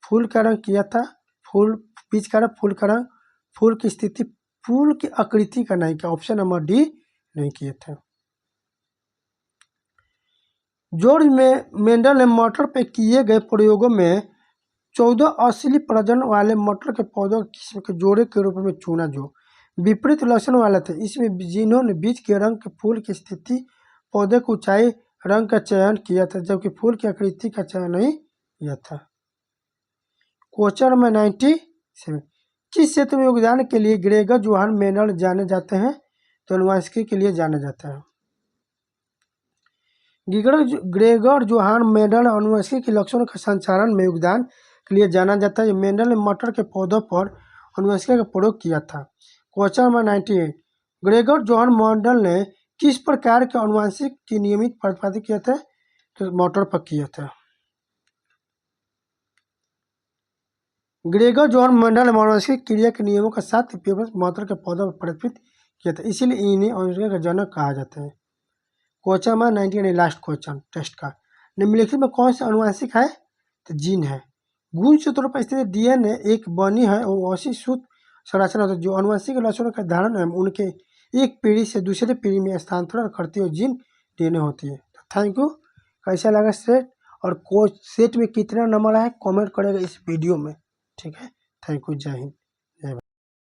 फूल का रंग किया था, फूल बीज का रंग, फूल का रंग, फूल की स्थिति, फूल की आकृति का नहीं किया। ऑप्शन नंबर डी नहीं किए थे। जॉर्ज मेंडल ने मटर पर किए गए प्रयोगों में 14 असली प्रजनन वाले मटर के पौधों की किस्म के जोड़े के रूप में चुना जो विपरीत लक्षण वाले थे। इसमें जिन्होंने बीज के रंग के, फूल की स्थिति, पौधे की ऊंचाई, रंग का चयन किया था, जबकि फूल की आकृति का चयन नहीं किया था। क्वेश्चन नंबर 97, किस क्षेत्र में योगदान के लिए ग्रेगर जोहान मेंडल जाने जाते हैं? तो अनुवांशिकी के लिए जाना जाता है। ग्रेगर जोहान मेंडल अनुवांशिकी के लक्षणों के संचारण में योगदान के लिए जाना जाता है। मेंडल ने मटर के पौधों पर अनुवांशिकी का प्रयोग किया था। Question number 98, Gregor Johan Mendel ने किस प्रकार के अनुवांशिक की नियमित प्रतिपादित किया था? तो मटर पर किया था। ग्रेगर जोहान मेंडल ने अनुवांशिक क्रिया के नियमों का साथ उपयोग मटर के पौधों पर प्रतिपादित किया था, इसीलिए इन्हें अनुवांशिकी का जनक कहा जाता है। Question number 99, last question test का, निम्नलिखित में कौन सा अनुवांशिक है? तो जीन है। गुणसूत्रों पर स्थित डीएनए एक बनी है और ऐसी सूत्र संरचना होती है जो अनुवांशिक लक्षणों का धारण है उनके एक पीढ़ी से दूसरे पीढ़ी में स्थानांतरण करती है, जीन डीएनए होती है। तो थैंक यू। कैसा लगा सेट और कोच सेट में कितना नंबर है कमेंट करेगा इस वीडियो में, ठीक है। थैंक यू, जय हिंद।